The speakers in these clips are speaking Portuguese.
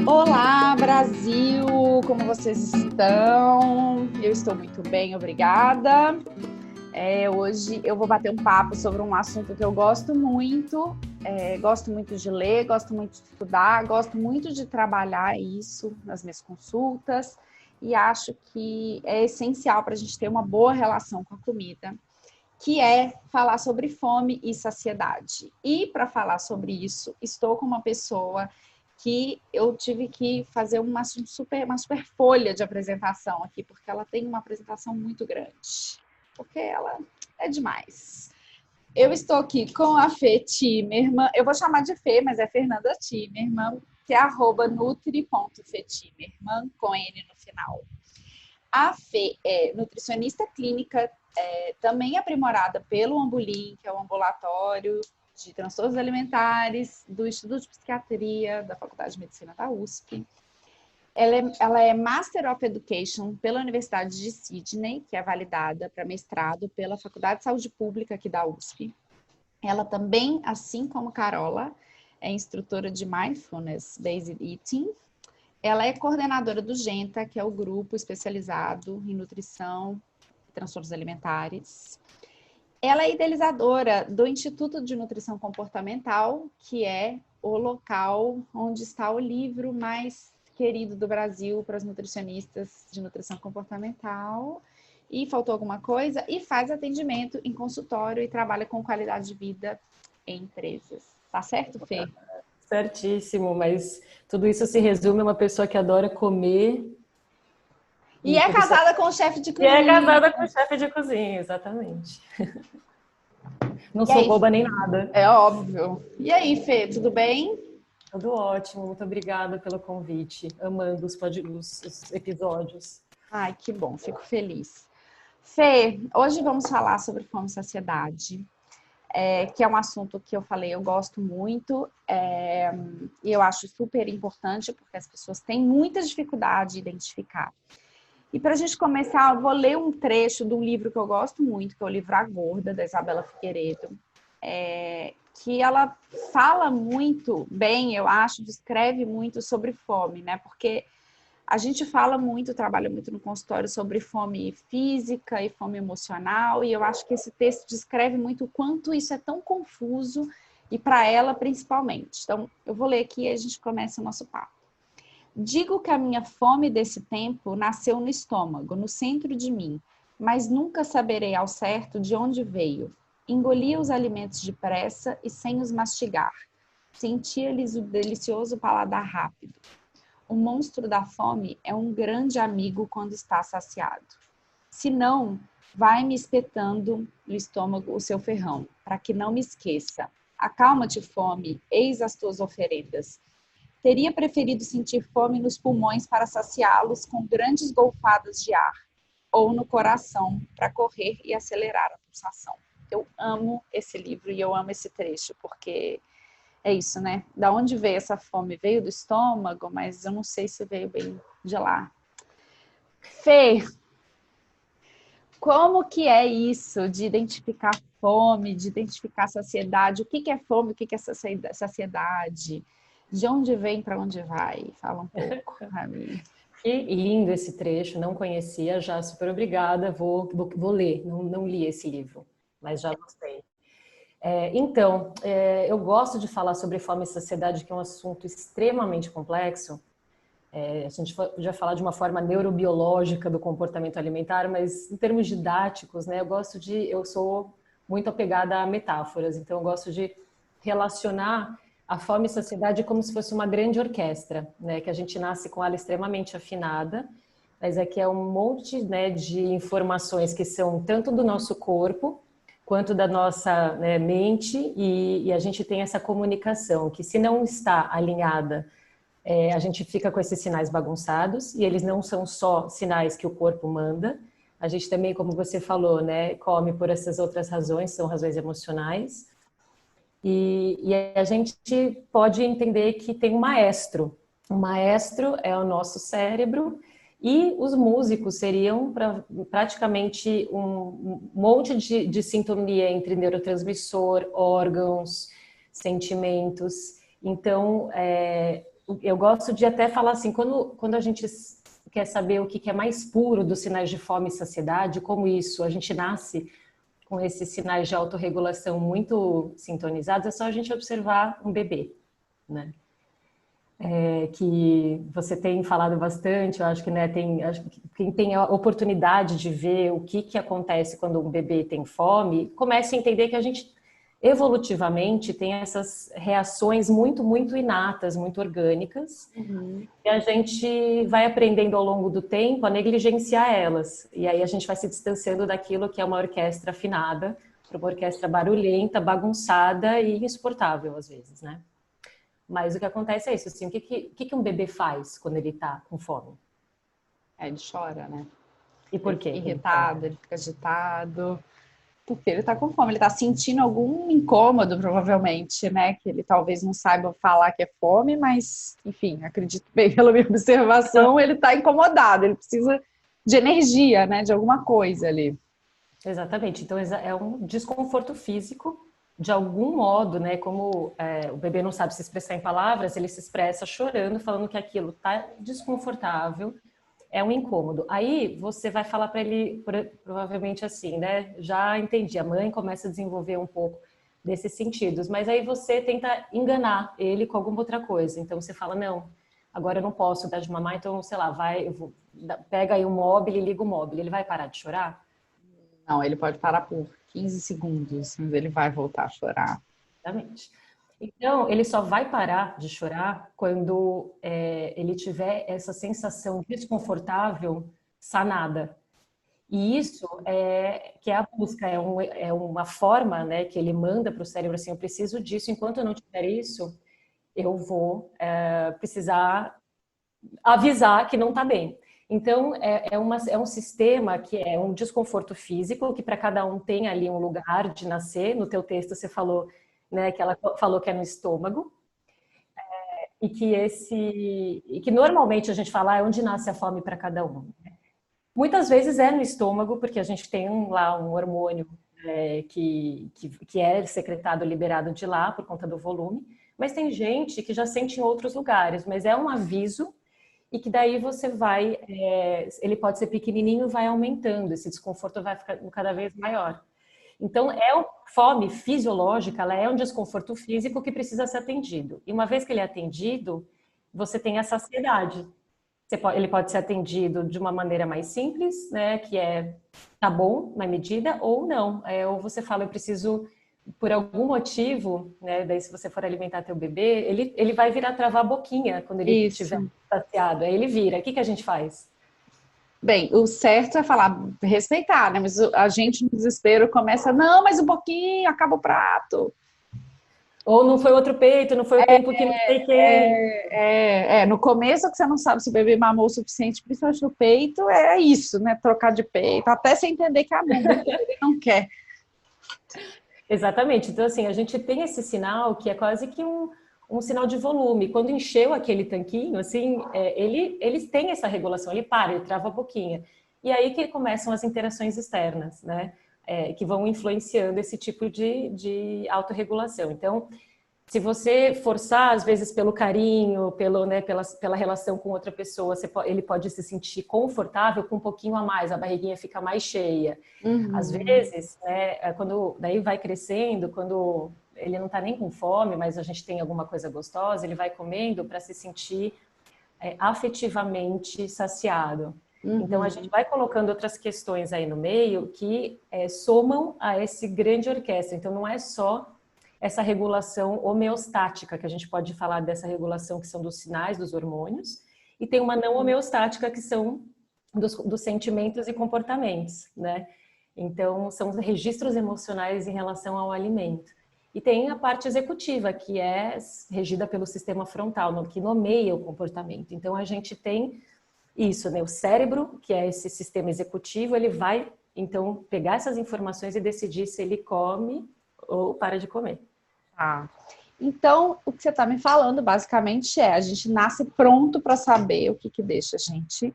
Olá, Brasil! Como vocês estão? Eu estou muito bem, obrigada. Hoje eu vou bater um papo sobre um assunto que eu gosto muito. Gosto muito de ler, gosto muito de estudar, gosto muito de trabalhar isso nas minhas consultas e acho que é essencial para a gente ter uma boa relação com a comida, que é falar sobre fome e saciedade. E para falar sobre isso, estou com uma pessoa que eu tive que fazer uma super folha de apresentação aqui, porque ela tem uma apresentação muito grande, porque ela é demais. Eu estou aqui com a Fê Timerman, eu vou chamar de Fê, mas é Fernanda Timerman, que é @nutri.fetimerman, com N no final. A Fê é nutricionista clínica, também aprimorada pelo Ambulim, que é o ambulatório de transtornos alimentares do Instituto de Psiquiatria da Faculdade de Medicina da USP. Ela é Master of Education pela Universidade de Sydney, que é validada para mestrado pela Faculdade de Saúde Pública aqui da USP. Ela também, assim como Carola, é instrutora de Mindfulness Based Eating. Ela é coordenadora do GENTA, que é o grupo especializado em nutrição e transtornos alimentares. Ela é idealizadora do Instituto de Nutrição Comportamental, que é o local onde está o livro mais querido do Brasil para os nutricionistas de nutrição comportamental. E faltou alguma coisa? E faz atendimento em consultório e trabalha com qualidade de vida em empresas. Tá certo, Fê? Certíssimo, mas tudo isso se resume a uma pessoa que adora comer. E é casada com o chefe de cozinha. E é casada com o chefe de cozinha, exatamente. Não sou boba nem nada. É óbvio. E aí, Fê, tudo bem? Tudo ótimo, muito obrigada pelo convite. Amando os episódios. Ai, que bom, fico feliz. Fê, hoje vamos falar sobre fome e saciedade, que é um assunto que eu falei, eu gosto muito, e eu acho super importante, porque as pessoas têm muita dificuldade de identificar. E para a gente começar, eu vou ler um trecho de um livro que eu gosto muito, que é o livro A Gorda, da Isabela Figueiredo, que ela fala muito bem, eu acho, descreve muito sobre fome, né? Porque a gente fala muito, trabalha muito no consultório sobre fome física e fome emocional, e eu acho que esse texto descreve muito o quanto isso é tão confuso, e para ela principalmente. Então, eu vou ler aqui e a gente começa o nosso papo. Digo que a minha fome desse tempo nasceu no estômago, no centro de mim, mas nunca saberei ao certo de onde veio. Engolia os alimentos depressa e sem os mastigar. Sentia-lhes o delicioso paladar rápido. O monstro da fome é um grande amigo quando está saciado. Se não, vai me espetando no estômago o seu ferrão, para que não me esqueça. Acalma-te, fome, eis as tuas oferendas. Teria preferido sentir fome nos pulmões para saciá-los com grandes golfadas de ar, ou no coração para correr e acelerar a pulsação. Eu amo esse livro e eu amo esse trecho, porque é isso, né? Da onde veio essa fome? Veio do estômago, mas eu não sei se veio bem de lá. Fê, como que é isso de identificar fome, de identificar saciedade? O que é fome, o que é saciedade? De onde vem, para onde vai? Fala um pouco para mim. Que lindo esse trecho, não conhecia, já super obrigada, vou ler, não li esse livro, mas já gostei. Então, eu gosto de falar sobre fome e saciedade, que é um assunto extremamente complexo. A gente podia falar de uma forma neurobiológica do comportamento alimentar, mas em termos didáticos, né, eu sou muito apegada a metáforas, então eu gosto de relacionar a fome e saciedade como se fosse uma grande orquestra, né, que a gente nasce com ela extremamente afinada, mas é que é um monte, né, de informações que são tanto do nosso corpo quanto da nossa, né, mente, e a gente tem essa comunicação que, se não está alinhada, a gente fica com esses sinais bagunçados, e eles não são só sinais que o corpo manda. A gente também, como você falou, né, come por essas outras razões, são razões emocionais. E a gente pode entender que tem um maestro. O maestro é o nosso cérebro, e os músicos seriam praticamente um monte de sintonia entre neurotransmissor, órgãos, sentimentos. Então, eu gosto de até falar assim, quando a gente quer saber o que é mais puro dos sinais de fome e saciedade, como isso, a gente nasce com esses sinais de autorregulação muito sintonizados, é só a gente observar um bebê, né? Que você tem falado bastante, eu acho que, né, quem tem a oportunidade de ver o que acontece quando um bebê tem fome, começa a entender que a gente evolutivamente tem essas reações muito, muito inatas, muito orgânicas, e a gente vai aprendendo ao longo do tempo a negligenciar elas, e aí a gente vai se distanciando daquilo que é uma orquestra afinada para uma orquestra barulhenta, bagunçada e insuportável às vezes, né? Mas o que acontece é isso, assim, o que um bebê faz quando ele tá com fome? Ele chora, né? E por Ele quê fica que ele chora? irritado, ele fica agitado, porque ele tá com fome, ele tá sentindo algum incômodo, provavelmente, né? Que ele talvez não saiba falar que é fome, mas, enfim, acredito bem pela minha observação, ele tá incomodado, ele precisa de energia, né? De alguma coisa ali. Exatamente, então é um desconforto físico, de algum modo, né, como o bebê não sabe se expressar em palavras, ele se expressa chorando, falando que aquilo tá desconfortável, é um incômodo. Aí você vai falar para ele provavelmente assim, né? Já entendi, a mãe começa a desenvolver um pouco desses sentidos, mas aí você tenta enganar ele com alguma outra coisa. Então você fala, não, agora eu não posso dar de mamar, então, sei lá, pega aí o móvel e liga o móvel. Ele vai parar de chorar? Não, ele pode parar por 15 segundos, mas ele vai voltar a chorar. Exatamente. Então, ele só vai parar de chorar quando ele tiver essa sensação desconfortável sanada. E isso que é a busca, é uma forma, né, que ele manda para o cérebro assim, eu preciso disso, enquanto eu não tiver isso, eu vou precisar avisar que não está bem. Então, é um sistema que é um desconforto físico, que para cada um tem ali um lugar de nascer. No teu texto você falou, né, que ela falou que é no estômago, e que normalmente a gente fala é onde nasce a fome para cada um. Muitas vezes é no estômago, porque a gente tem lá um hormônio que é secretado, liberado de lá por conta do volume, mas tem gente que já sente em outros lugares, mas é um aviso e que daí você vai, ele pode ser pequenininho e vai aumentando, esse desconforto vai ficar cada vez maior. Então, fome fisiológica, ela é um desconforto físico que precisa ser atendido. E uma vez que ele é atendido, você tem a saciedade. Ele pode ser atendido de uma maneira mais simples, né, que tá bom na medida, ou não. Ou você fala, eu preciso, por algum motivo, né, daí se você for alimentar teu bebê, ele vai virar travar a boquinha quando ele estiver Isso. saciado. Aí ele vira. O que a gente faz? Bem, o certo é falar, respeitar, né? Mas a gente no desespero começa, não, mas um pouquinho, acaba o prato. Ou não foi outro peito, não foi o tempo que não sei quem. No começo que você não sabe se o bebê mamou o suficiente, principalmente no peito, é isso, né? Trocar de peito, até você entender que a mãe não quer. Exatamente. Então, assim, a gente tem esse sinal que é quase que um sinal de volume. Quando encheu aquele tanquinho, assim, eles têm essa regulação, ele para, ele trava a boquinha. E aí que começam as interações externas, né? Que vão influenciando esse tipo de autorregulação. Então, se você forçar, às vezes, pelo carinho, pela relação com outra pessoa, ele pode se sentir confortável com um pouquinho a mais, a barriguinha fica mais cheia. Às vezes, né, quando daí vai crescendo, quando ele não está nem com fome, mas a gente tem alguma coisa gostosa, ele vai comendo para se sentir afetivamente saciado. Então, a gente vai colocando outras questões aí no meio que somam a esse grande orquestra. Então, não é só essa regulação homeostática, que a gente pode falar dessa regulação que são dos sinais, dos hormônios, e tem uma não homeostática, que são dos sentimentos e comportamentos, né? Então, são registros emocionais em relação ao alimento. E tem a parte executiva, que é regida pelo sistema frontal, que nomeia o comportamento. Então, a gente tem isso, né? O cérebro, que é esse sistema executivo, ele vai, então, pegar essas informações e decidir se ele come ou para de comer. Ah. Então, o que você está me falando, basicamente, a gente nasce pronto para saber o que deixa a gente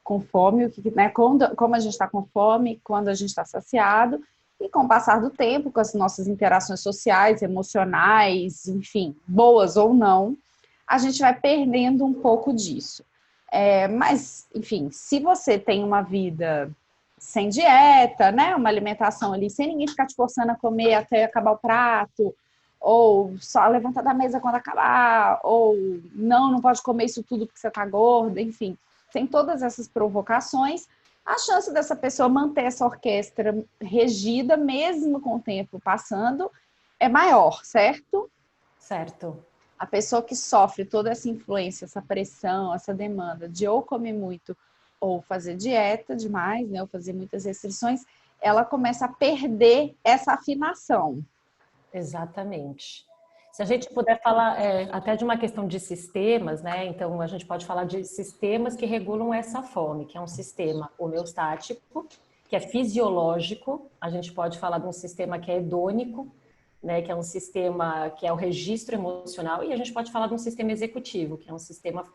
com fome, né, como a gente está com fome, quando a gente está saciado, e com o passar do tempo, com as nossas interações sociais, emocionais, enfim, boas ou não, a gente vai perdendo um pouco disso. Mas, enfim, se você tem uma vida sem dieta, né? Uma alimentação ali, sem ninguém ficar te forçando a comer até acabar o prato, ou só levantar da mesa quando acabar, ou não pode comer isso tudo porque você tá gorda, enfim. Sem todas essas provocações, a chance dessa pessoa manter essa orquestra regida, mesmo com o tempo passando, é maior, certo? Certo. A pessoa que sofre toda essa influência, essa pressão, essa demanda de ou comer muito ou fazer dieta demais, né, ou fazer muitas restrições, ela começa a perder essa afinação. Exatamente. Se a gente puder falar até de uma questão de sistemas, né? Então a gente pode falar de sistemas que regulam essa fome, que é um sistema homeostático, que é fisiológico. A gente pode falar de um sistema que é hedônico, né? Que é um sistema que é o registro emocional, e a gente pode falar de um sistema executivo, que é um sistema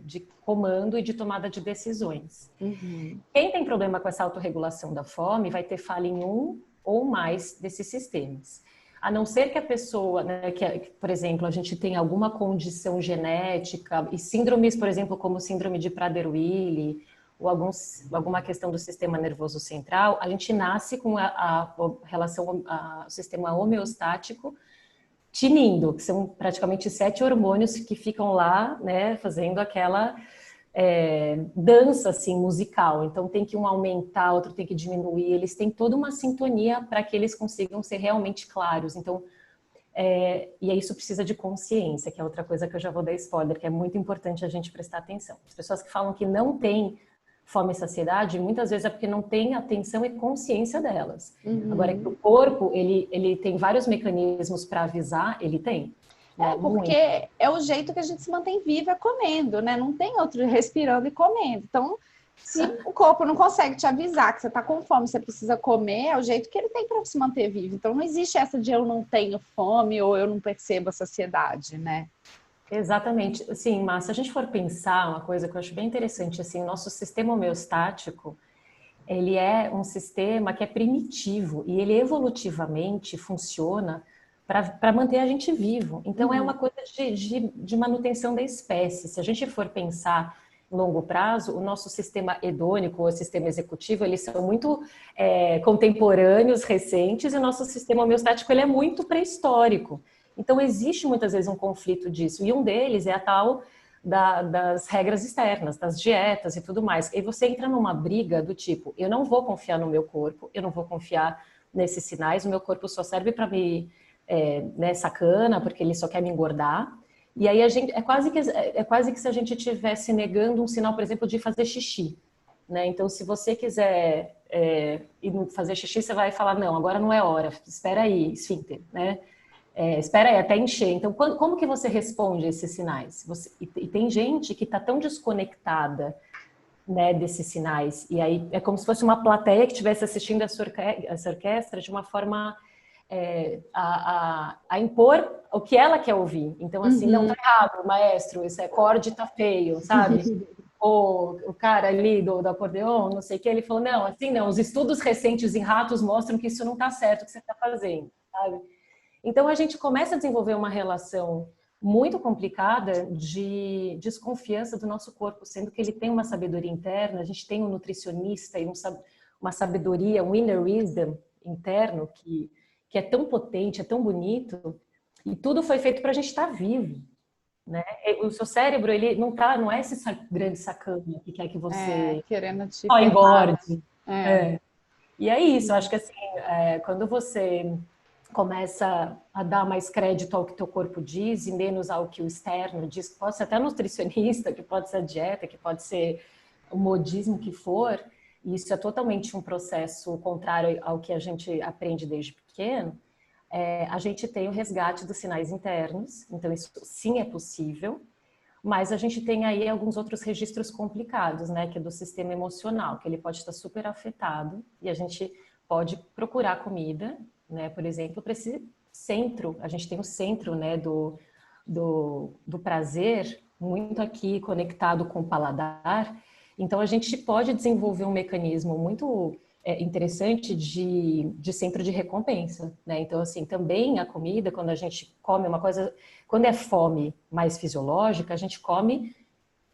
de comando e de tomada de decisões. Uhum. Quem tem problema com essa autorregulação da fome vai ter falha em um ou mais desses sistemas. A não ser que a pessoa, né, por exemplo, a gente tem alguma condição genética e síndromes, por exemplo, como síndrome de Prader-Willi ou alguma questão do sistema nervoso central, a gente nasce com a relação ao sistema homeostático tinindo, que são praticamente 7 hormônios que ficam lá, né, fazendo aquela dança assim musical. Então tem que um aumentar, outro tem que diminuir. Eles têm toda uma sintonia para que eles consigam ser realmente claros. Então e isso precisa de consciência, que é outra coisa que eu já vou dar spoiler, que é muito importante a gente prestar atenção. As pessoas que falam que não têm fome e saciedade, muitas vezes é porque não tem atenção e consciência delas. Uhum. Agora, que o corpo, ele tem vários mecanismos para avisar, ele tem. Porque é o jeito que a gente se mantém viva comendo, né? Não tem outro respirando e comendo. Então, se o corpo não consegue te avisar que você está com fome, você precisa comer, é o jeito que ele tem para se manter vivo. Então, não existe essa de eu não tenho fome ou eu não percebo a saciedade, né? Exatamente. Sim, mas se a gente for pensar uma coisa que eu acho bem interessante, assim, o nosso sistema homeostático, ele é um sistema que é primitivo e ele evolutivamente funciona para manter a gente vivo. Então, é uma coisa de manutenção da espécie. Se a gente for pensar em longo prazo, o nosso sistema hedônico, o sistema executivo, eles são muito contemporâneos, recentes, e o nosso sistema homeostático ele é muito pré-histórico. Então, existe muitas vezes um conflito disso. E um deles é a tal das regras externas, das dietas e tudo mais. E você entra numa briga do tipo, eu não vou confiar no meu corpo, eu não vou confiar nesses sinais, o meu corpo só serve para me sacana, porque ele só quer me engordar. E aí a gente é quase que se a gente estivesse negando um sinal, por exemplo, de fazer xixi, né? Então, se você quiser ir fazer xixi, você vai falar, não, agora não é hora, espera aí, esfíncter, né? Espera aí, até encher. Então, como que você responde a esses sinais? E tem gente que está tão desconectada, né, desses sinais, e aí é como se fosse uma plateia que estivesse assistindo essa orquestra de uma forma a impor o que ela quer ouvir. Então, assim, não tá errado, maestro, esse acorde tá feio, sabe? Ou o cara ali do acordeon, não sei o que, ele falou, não, assim não, os estudos recentes em ratos mostram que isso não tá certo o que você tá fazendo, sabe? Então, a gente começa a desenvolver uma relação muito complicada de desconfiança do nosso corpo, sendo que ele tem uma sabedoria interna, a gente tem um nutricionista e uma sabedoria, um inner wisdom interno que é tão potente, é tão bonito, e tudo foi feito para a gente estar vivo, né? O seu cérebro, ele não é esse grande sacana que quer que você querendo te só ferrar. engorde. E é isso, eu acho que assim, quando você começa a dar mais crédito ao que teu corpo diz e menos ao que o externo diz, que pode ser até nutricionista, que pode ser a dieta, que pode ser o modismo que for, e isso é totalmente um processo contrário ao que a gente aprende desde pequeno, a gente tem o resgate dos sinais internos, então isso sim é possível, mas a gente tem aí alguns outros registros complicados, né, que é do sistema emocional, que ele pode estar super afetado, e a gente pode procurar comida, né, por exemplo, para esse centro, a gente tem o centro, né, do prazer, muito aqui conectado com o paladar, então a gente pode desenvolver um mecanismo muito interessante de centro de recompensa, né? Então, assim, também a comida, quando a gente come uma coisa, quando é fome mais fisiológica, a gente come,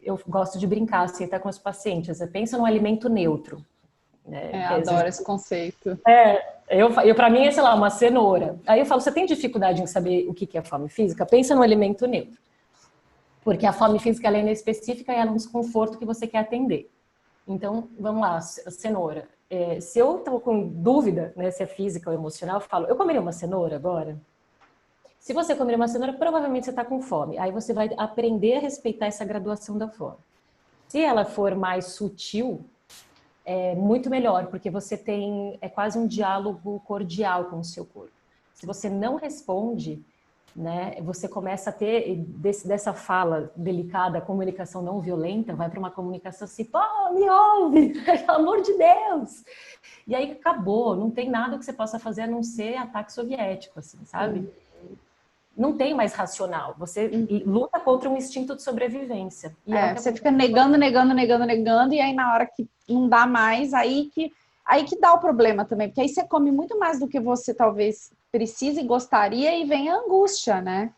eu gosto de brincar assim, até com os pacientes, você pensa num alimento neutro, né? Que às vezes, Adoro esse conceito. eu para mim é, sei lá, uma cenoura. Aí eu falo, você tem dificuldade em saber o que é fome física? Pensa num alimento neutro. Porque a fome física ela é inespecífica e ela é um desconforto que você quer atender. Então, vamos lá, cenoura. Se eu estou com dúvida, né, se é física ou emocional, eu falo, eu comeria uma cenoura agora? Se você comer uma cenoura, provavelmente você está com fome. Aí você vai aprender a respeitar essa graduação da fome. Se ela for mais sutil, é muito melhor, porque você tem, é quase um diálogo cordial com o seu corpo. Se você não responde, né, você começa a ter dessa fala delicada, comunicação não violenta, vai para uma comunicação assim, pô, me ouve, pelo amor de Deus. E aí acabou, não tem nada que você possa fazer a não ser ataque soviético, assim, sabe? Não tem mais racional, você luta contra um instinto de sobrevivência. E Você fica negando, e aí na hora que não dá mais, aí que dá o problema também, porque aí você come muito mais do que você talvez precise e gostaria e vem a angústia, né?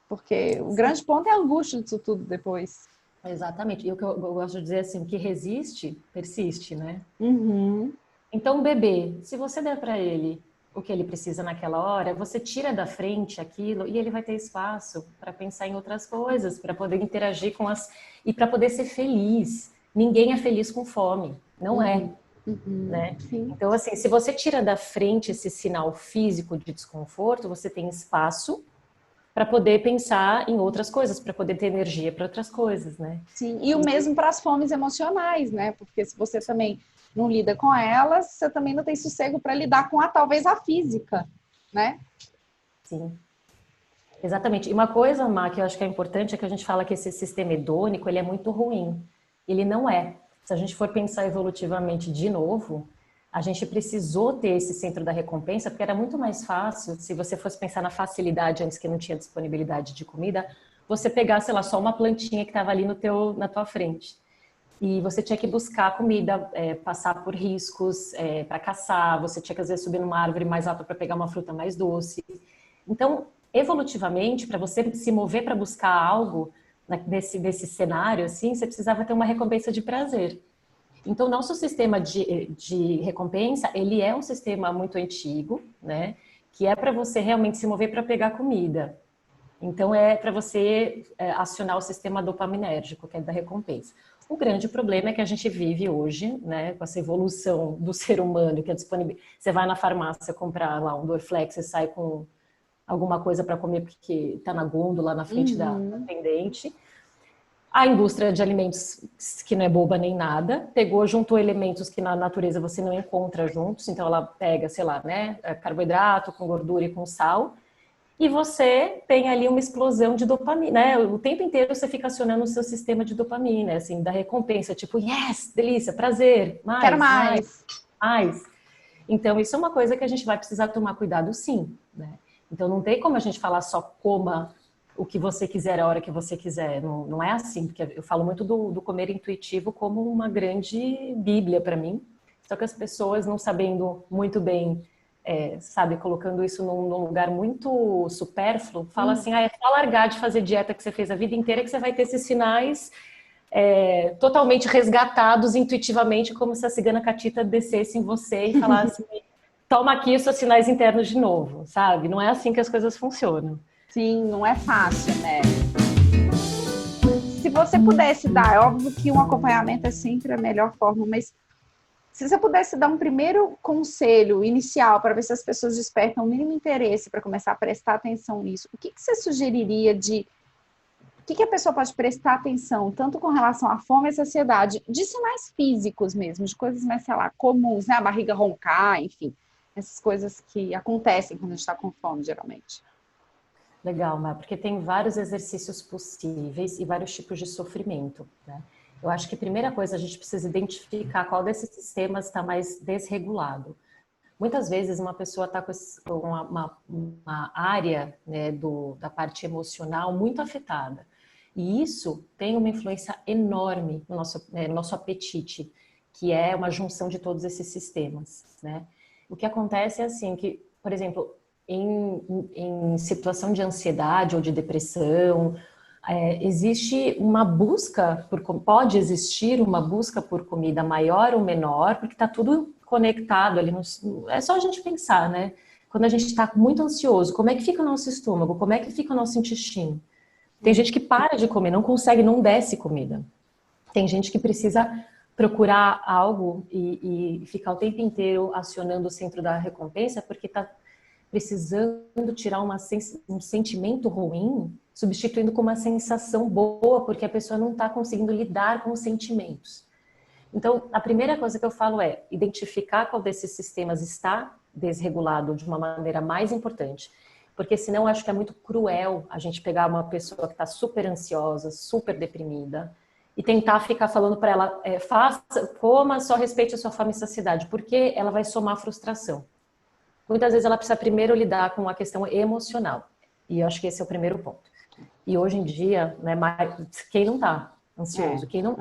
Porque o grande ponto é a angústia disso tudo depois. Exatamente. E o que eu gosto de dizer assim, o que resiste, persiste, né? Uhum. Então, o bebê, se você der para ele o que ele precisa naquela hora, você tira da frente aquilo e ele vai ter espaço para pensar em outras coisas, para poder interagir com as... e para poder ser feliz. Ninguém é feliz com fome, não é, né? Sim. Então, assim, se você tira da frente esse sinal físico de desconforto, você tem espaço para poder pensar em outras coisas, para poder ter energia para outras coisas, né? Sim, e o mesmo para as fomes emocionais, né? Porque se você também não lida com elas, você também não tem sossego para lidar com talvez a física, né? Sim, exatamente. E uma coisa, Má, que eu acho que é importante é que a gente fala que esse sistema hedônico, ele é muito ruim. Ele não é. Se a gente for pensar evolutivamente de novo, a gente precisou ter esse centro da recompensa, porque era muito mais fácil, se você fosse pensar na facilidade antes que não tinha disponibilidade de comida, você pegar, sei lá, só uma plantinha que estava ali na tua frente. E você tinha que buscar comida, passar por riscos para caçar, você tinha que às vezes subir numa árvore mais alta para pegar uma fruta mais doce. Então, evolutivamente, para você se mover para buscar algo nesse cenário, assim, você precisava ter uma recompensa de prazer. Então, nosso sistema de recompensa, ele é um sistema muito antigo, né? Que é para você realmente se mover para pegar comida. Então, é para você acionar o sistema dopaminérgico, que é da recompensa. O grande problema é que a gente vive hoje, né, com essa evolução do ser humano, que é disponível. Você vai na farmácia comprar lá um Dorflex, você sai com alguma coisa para comer porque está na gôndola na frente da atendente. A indústria de alimentos, que não é boba nem nada, pegou, juntou elementos que na natureza você não encontra juntos, então ela pega, sei lá, né, carboidrato com gordura e com sal, e você tem ali uma explosão de dopamina, né? O tempo inteiro você fica acionando o seu sistema de dopamina, assim, da recompensa, tipo, yes, delícia, prazer, Quero mais, mais, mais. mais. Então, isso é uma coisa que a gente vai precisar tomar cuidado, sim, né? Então, não tem como a gente falar só coma o que você quiser a hora que você quiser. Não, não é assim, porque eu falo muito do comer intuitivo como uma grande bíblia para mim. Só que as pessoas não sabendo muito bem, sabe, colocando isso num lugar muito supérfluo, fala assim, é só largar de fazer dieta que você fez a vida inteira que você vai ter esses sinais totalmente resgatados intuitivamente, como se a cigana Catita descesse em você e falasse, toma aqui os seus sinais internos de novo, sabe? Não é assim que as coisas funcionam. Sim, não é fácil, né? Se você pudesse dar, é óbvio que um acompanhamento é sempre a melhor forma, mas se você pudesse dar um primeiro conselho inicial para ver se as pessoas despertam o mínimo interesse para começar a prestar atenção nisso, o que você sugeriria de o que a pessoa pode prestar atenção, tanto com relação à fome e saciedade, de sinais físicos mesmo, de coisas mais, sei lá, comuns, né? A barriga roncar, enfim, essas coisas que acontecem quando a gente está com fome, geralmente. Legal, Mar, porque tem vários exercícios possíveis e vários tipos de sofrimento, né? Eu acho que a primeira coisa a gente precisa identificar qual desses sistemas está mais desregulado. Muitas vezes uma pessoa está com uma área, né, da parte emocional muito afetada. E isso tem uma influência enorme no nosso apetite. que é uma junção de todos esses sistemas, né? O que acontece é assim, que, por exemplo, em situação de ansiedade ou de depressão, existe uma busca pode existir uma busca por comida maior ou menor, porque está tudo conectado ali. É só a gente pensar, né? Quando a gente está muito ansioso, como é que fica o nosso estômago? Como é que fica o nosso intestino? Tem gente que para de comer, não consegue, não desce comida. Tem gente que precisa procurar algo e ficar o tempo inteiro acionando o centro da recompensa porque está precisando tirar um sentimento ruim, substituindo com uma sensação boa, porque a pessoa não está conseguindo lidar com os sentimentos. Então, a primeira coisa que eu falo é identificar qual desses sistemas está desregulado de uma maneira mais importante, porque senão eu acho que é muito cruel a gente pegar uma pessoa que está super ansiosa, super deprimida, e tentar ficar falando para ela, coma, só respeite a sua fome e saciedade, porque ela vai somar frustração. Muitas vezes ela precisa primeiro lidar com a questão emocional. E eu acho que esse é o primeiro ponto. E hoje em dia, né, quem não está ansioso, quem não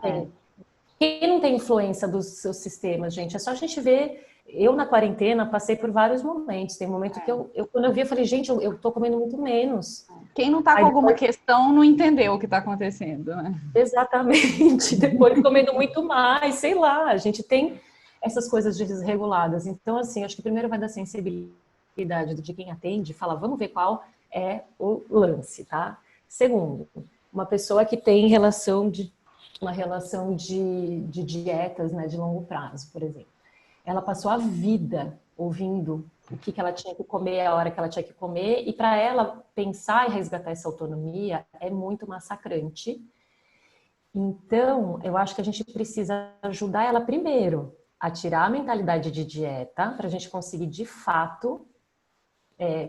tem influência dos seus sistemas, gente, é só a gente ver. Eu, na quarentena, passei por vários momentos. Tem momento que quando eu vi, eu falei, gente, eu tô comendo muito menos. Quem não tá com alguma questão não entendeu o que tá acontecendo, né? Exatamente. Depois comendo muito mais, sei lá. A gente tem essas coisas desreguladas. Então, assim, acho que primeiro vai da sensibilidade de quem atende, fala, vamos ver qual é o lance, tá? Segundo, uma pessoa que tem uma relação de dietas, né, de longo prazo, por exemplo. Ela passou a vida ouvindo o que ela tinha que comer, a hora que ela tinha que comer, e para ela pensar e resgatar essa autonomia é muito massacrante. Então, eu acho que a gente precisa ajudar ela primeiro a tirar a mentalidade de dieta, para a gente conseguir de fato,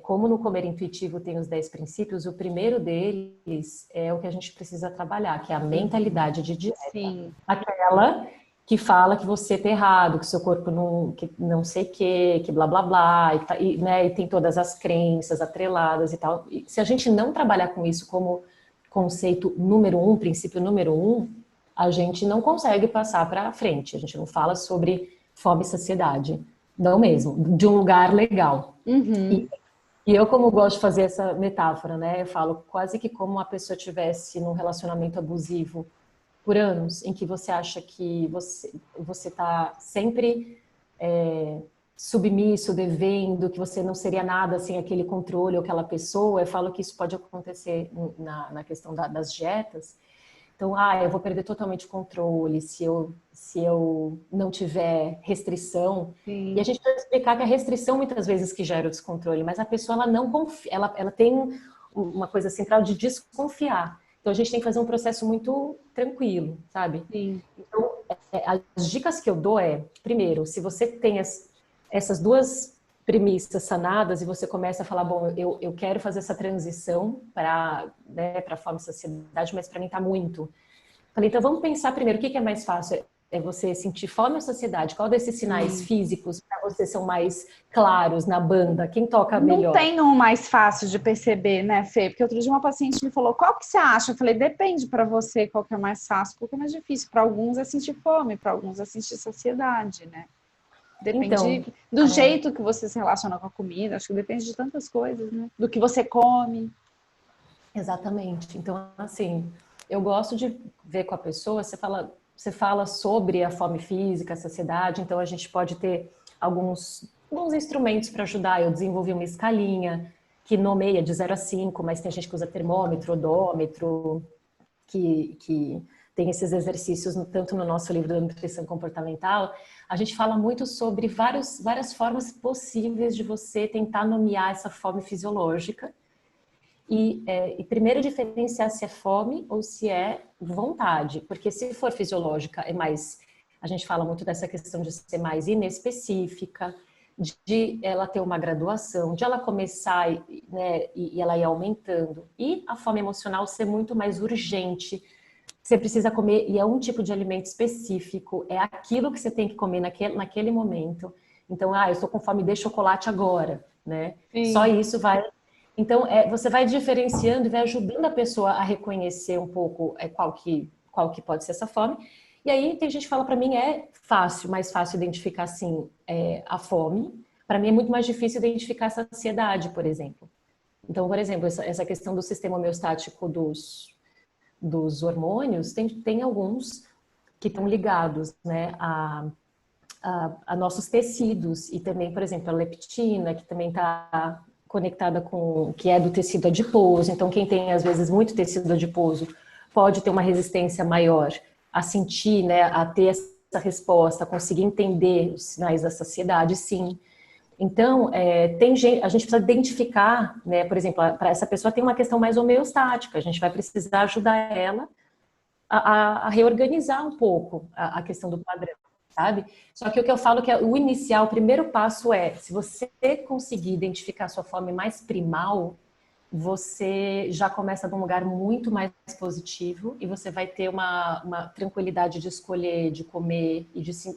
como no Comer Intuitivo tem os 10 princípios, o primeiro deles é o que a gente precisa trabalhar, que é a mentalidade de dieta. Sim. Aquela que fala que você tá errado, que seu corpo não sei o que blá blá blá, né, e tem todas as crenças atreladas e tal. E se a gente não trabalhar com isso como conceito número 1, princípio número 1, a gente não consegue passar para frente. A gente não fala sobre fome e saciedade, não mesmo, de um lugar legal. Uhum. E eu, como gosto de fazer essa metáfora, né, eu falo quase que como uma pessoa tivesse num relacionamento abusivo por anos, em que você acha que você está sempre submisso, devendo, que você não seria nada sem aquele controle ou aquela pessoa. Eu falo que isso pode acontecer na questão das dietas. Então, eu vou perder totalmente o controle se eu não tiver restrição. Sim. E a gente vai explicar que a restrição muitas vezes que gera o descontrole, mas a pessoa ela não confia, ela tem uma coisa central de desconfiar. Então, a gente tem que fazer um processo muito tranquilo, sabe? Sim. Então, as dicas que eu dou primeiro, se você tem essas duas premissas sanadas e você começa a falar, bom, eu quero fazer essa transição para fome e saciedade, mas para mim está muito. Falei, então vamos pensar primeiro, o que é mais fácil? É você sentir fome ou saciedade? Qual desses sinais físicos para você são mais claros na banda? Quem toca melhor? Não tem um mais fácil de perceber, né, Fê? Porque outro dia uma paciente me falou, qual que você acha? Eu falei, depende para você qual que é mais fácil, qual que é mais difícil. Para alguns é sentir fome, para alguns é sentir saciedade, né? Depende do jeito que você se relaciona com a comida, acho que depende de tantas coisas, né? Do que você come. Exatamente. Então, assim, eu gosto de ver com a pessoa, você fala sobre a fome física, a saciedade, então a gente pode ter alguns instrumentos para ajudar. Eu desenvolvi uma escalinha que nomeia de 0 a 5, mas tem gente que usa termômetro, odômetro, que tem esses exercícios tanto no nosso livro da nutrição comportamental. A gente fala muito sobre várias formas possíveis de você tentar nomear essa fome fisiológica e primeiro diferenciar se é fome ou se é vontade, porque se for fisiológica a gente fala muito dessa questão de ser mais inespecífica, de ela ter uma graduação, de ela começar e ela ir aumentando, e a fome emocional ser muito mais urgente. Você precisa comer, e é um tipo de alimento específico, é aquilo que você tem que comer naquele momento. Então, eu estou com fome de chocolate agora, né? Sim. Só isso vai... Então, você vai diferenciando e vai ajudando a pessoa a reconhecer um pouco qual que pode ser essa fome. E aí tem gente que fala, para mim é fácil, mais fácil identificar, assim, a fome. Para mim é muito mais difícil identificar a saciedade, por exemplo. Então, por exemplo, essa questão do sistema homeostático dos hormônios, tem alguns que estão ligados, né, a nossos tecidos e também, por exemplo, a leptina, que também está conectada com, que é do tecido adiposo. Então, quem tem, às vezes, muito tecido adiposo pode ter uma resistência maior a sentir, né, a ter essa resposta, a conseguir entender os sinais da saciedade, sim. Então, a gente precisa identificar, né, por exemplo, para essa pessoa tem uma questão mais homeostática, a gente vai precisar ajudar ela a reorganizar um pouco a questão do padrão, sabe? Só que o que eu falo que o inicial, o primeiro passo se você conseguir identificar a sua fome mais primal, você já começa de um lugar muito mais positivo e você vai ter uma tranquilidade de escolher, de comer,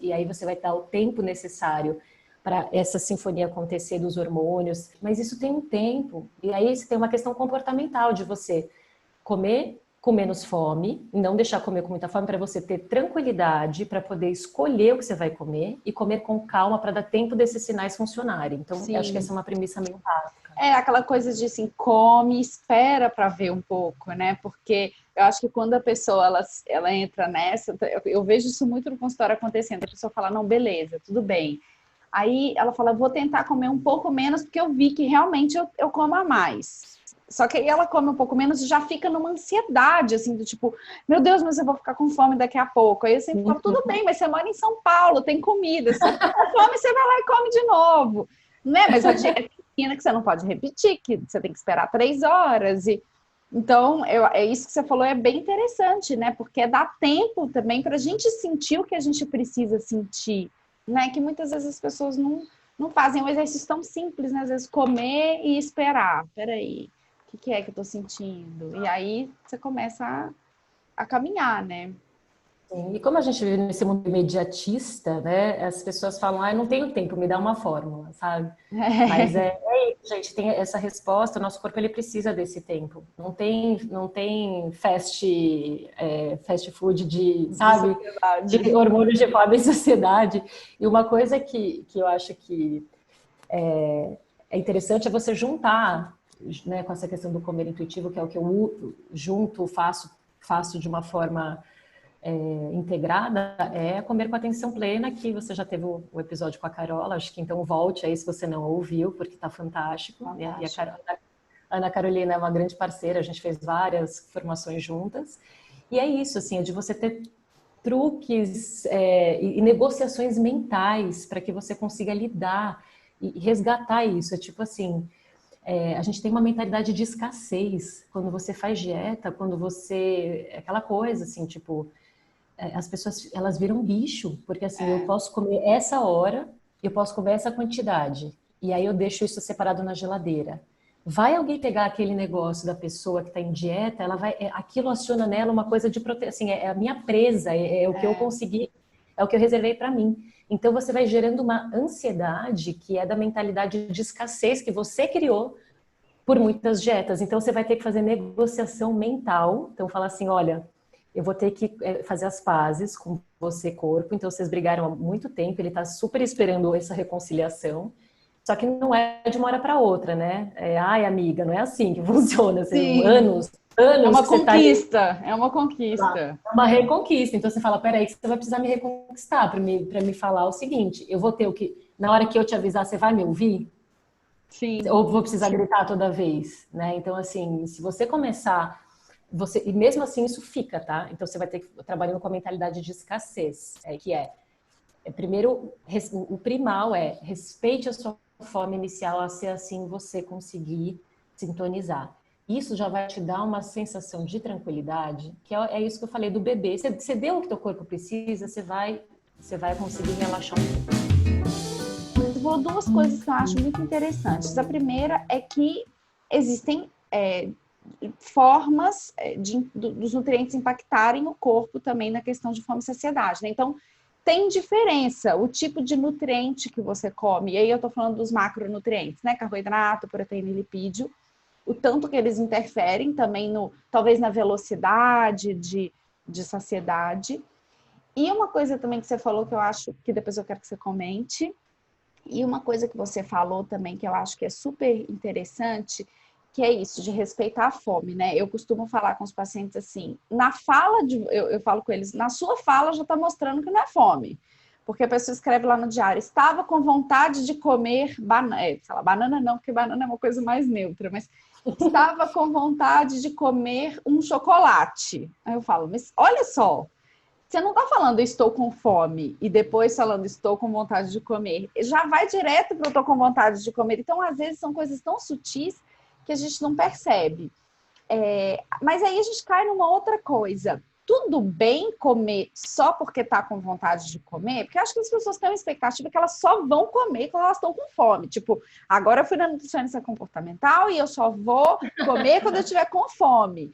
e aí você vai dar o tempo necessário para essa sinfonia acontecer dos hormônios. Mas isso tem um tempo, e aí você tem uma questão comportamental de você comer com menos fome, não deixar comer com muita fome, para você ter tranquilidade, para poder escolher o que você vai comer e comer com calma para dar tempo desses sinais funcionarem. Então, eu acho que essa é uma premissa meio básica. É aquela coisa de assim, come, espera para ver um pouco, né? Porque eu acho que quando a pessoa ela entra nessa, eu vejo isso muito no consultório acontecendo. A pessoa fala, não, beleza, tudo bem. Aí ela fala, vou tentar comer um pouco menos, porque eu vi que realmente eu como a mais. Só que aí ela come um pouco menos e já fica numa ansiedade, assim, do tipo, meu Deus, mas eu vou ficar com fome daqui a pouco. Aí eu sempre falo, tudo bem, mas você mora em São Paulo, tem comida. Se você ficar com fome, você vai lá e come de novo. Não é? Mas a dieta é pequena que você não pode repetir, que você tem que esperar 3 horas. Então, é isso que você falou, é bem interessante, né? Porque dá tempo também para a gente sentir o que a gente precisa sentir, né? Que muitas vezes as pessoas não fazem um exercício tão simples, né? Às vezes comer e esperar. Peraí, o que é que eu tô sentindo? E aí você começa a caminhar, né? Sim, e como a gente vive nesse mundo imediatista, né? As pessoas falam, eu não tenho tempo, me dá uma fórmula, sabe? Mas isso, gente, tem essa resposta, o nosso corpo ele precisa desse tempo. Não tem fast food sabe? De hormônios de fome em sociedade. E uma coisa que eu acho que é interessante é você juntar, né, com essa questão do comer intuitivo, que é o que eu junto, faço de uma forma integrada, é comer com atenção plena, que você já teve o episódio com a Carola, acho que então volte aí se você não ouviu, porque está fantástico. Né? E a Ana Carolina é uma grande parceira, a gente fez várias formações juntas, e é isso, assim, é de você ter truques e negociações mentais para que você consiga lidar e resgatar isso. É tipo assim, a gente tem uma mentalidade de escassez quando você faz dieta, quando você... aquela coisa assim, tipo, as pessoas, elas viram bicho, porque assim, eu posso comer essa hora, eu posso comer essa quantidade, e aí eu deixo isso separado na geladeira. Vai alguém pegar aquele negócio da pessoa que está em dieta, ela vai, aquilo aciona nela uma coisa de proteção, assim, é a minha presa, é o que eu consegui, é o que eu reservei para mim. Então você vai gerando uma ansiedade que é da mentalidade de escassez que você criou por muitas dietas. Então você vai ter que fazer negociação mental. Então fala assim, olha, eu vou ter que fazer as pazes com você, corpo. Então vocês brigaram há muito tempo, ele está super esperando essa reconciliação. Só que não é de uma hora para outra, né? Ai, amiga, não é assim que funciona. Anos é uma que você conquista, é uma conquista. É uma reconquista. Então você fala, peraí, que você vai precisar me reconquistar para me falar o seguinte, eu vou ter o que... Na hora que eu te avisar, você vai me ouvir? Sim. Ou vou precisar gritar toda vez, né? Então, assim, se você começar... e mesmo assim isso fica, tá? Então você vai ter que trabalhando com a mentalidade de escassez, primeiro, o primal respeite a sua forma inicial, a ser assim você conseguir sintonizar. Isso já vai te dar uma sensação de tranquilidade, que é isso que eu falei do bebê. Você deu o que teu corpo precisa, você vai conseguir relaxar um pouco. Você falou 2 coisas que eu acho muito interessantes. A primeira é que existem formas dos nutrientes impactarem o corpo também na questão de fome e saciedade, né? Então, tem diferença o tipo de nutriente que você come. E aí eu tô falando dos macronutrientes, né? Carboidrato, proteína e lipídio. O tanto que eles interferem também talvez na velocidade de saciedade. E uma coisa também que você falou que eu acho que depois eu quero que você comente, e uma coisa que você falou também que eu acho que é super interessante, que é isso, de respeitar a fome, né? Eu costumo falar com os pacientes assim, na fala, eu falo com eles, na sua fala já está mostrando que não é fome. Porque a pessoa escreve lá no diário, estava com vontade de comer banana, sei lá, banana não, porque banana é uma coisa mais neutra, mas estava com vontade de comer um chocolate. Aí eu falo, mas olha só, você não está falando estou com fome e depois falando estou com vontade de comer. Já vai direto para eu estou com vontade de comer. Então, às vezes, são coisas tão sutis que a gente não percebe. Mas aí a gente cai numa outra coisa. Tudo bem comer só porque está com vontade de comer? Porque acho que as pessoas têm uma expectativa que elas só vão comer quando elas estão com fome. Tipo, agora eu fui na nutricionista comportamental e eu só vou comer quando eu estiver com fome.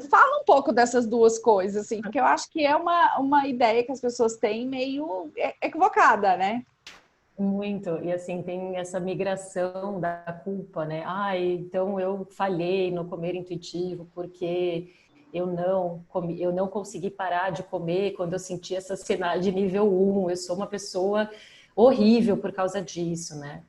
Fala um pouco dessas duas coisas, assim, porque eu acho que é uma ideia que as pessoas têm meio equivocada, né? Muito, e assim, tem essa migração da culpa, né? Então eu falhei no comer intuitivo porque eu não consegui parar de comer quando eu senti essa saciedade de nível 1, eu sou uma pessoa horrível por causa disso, né?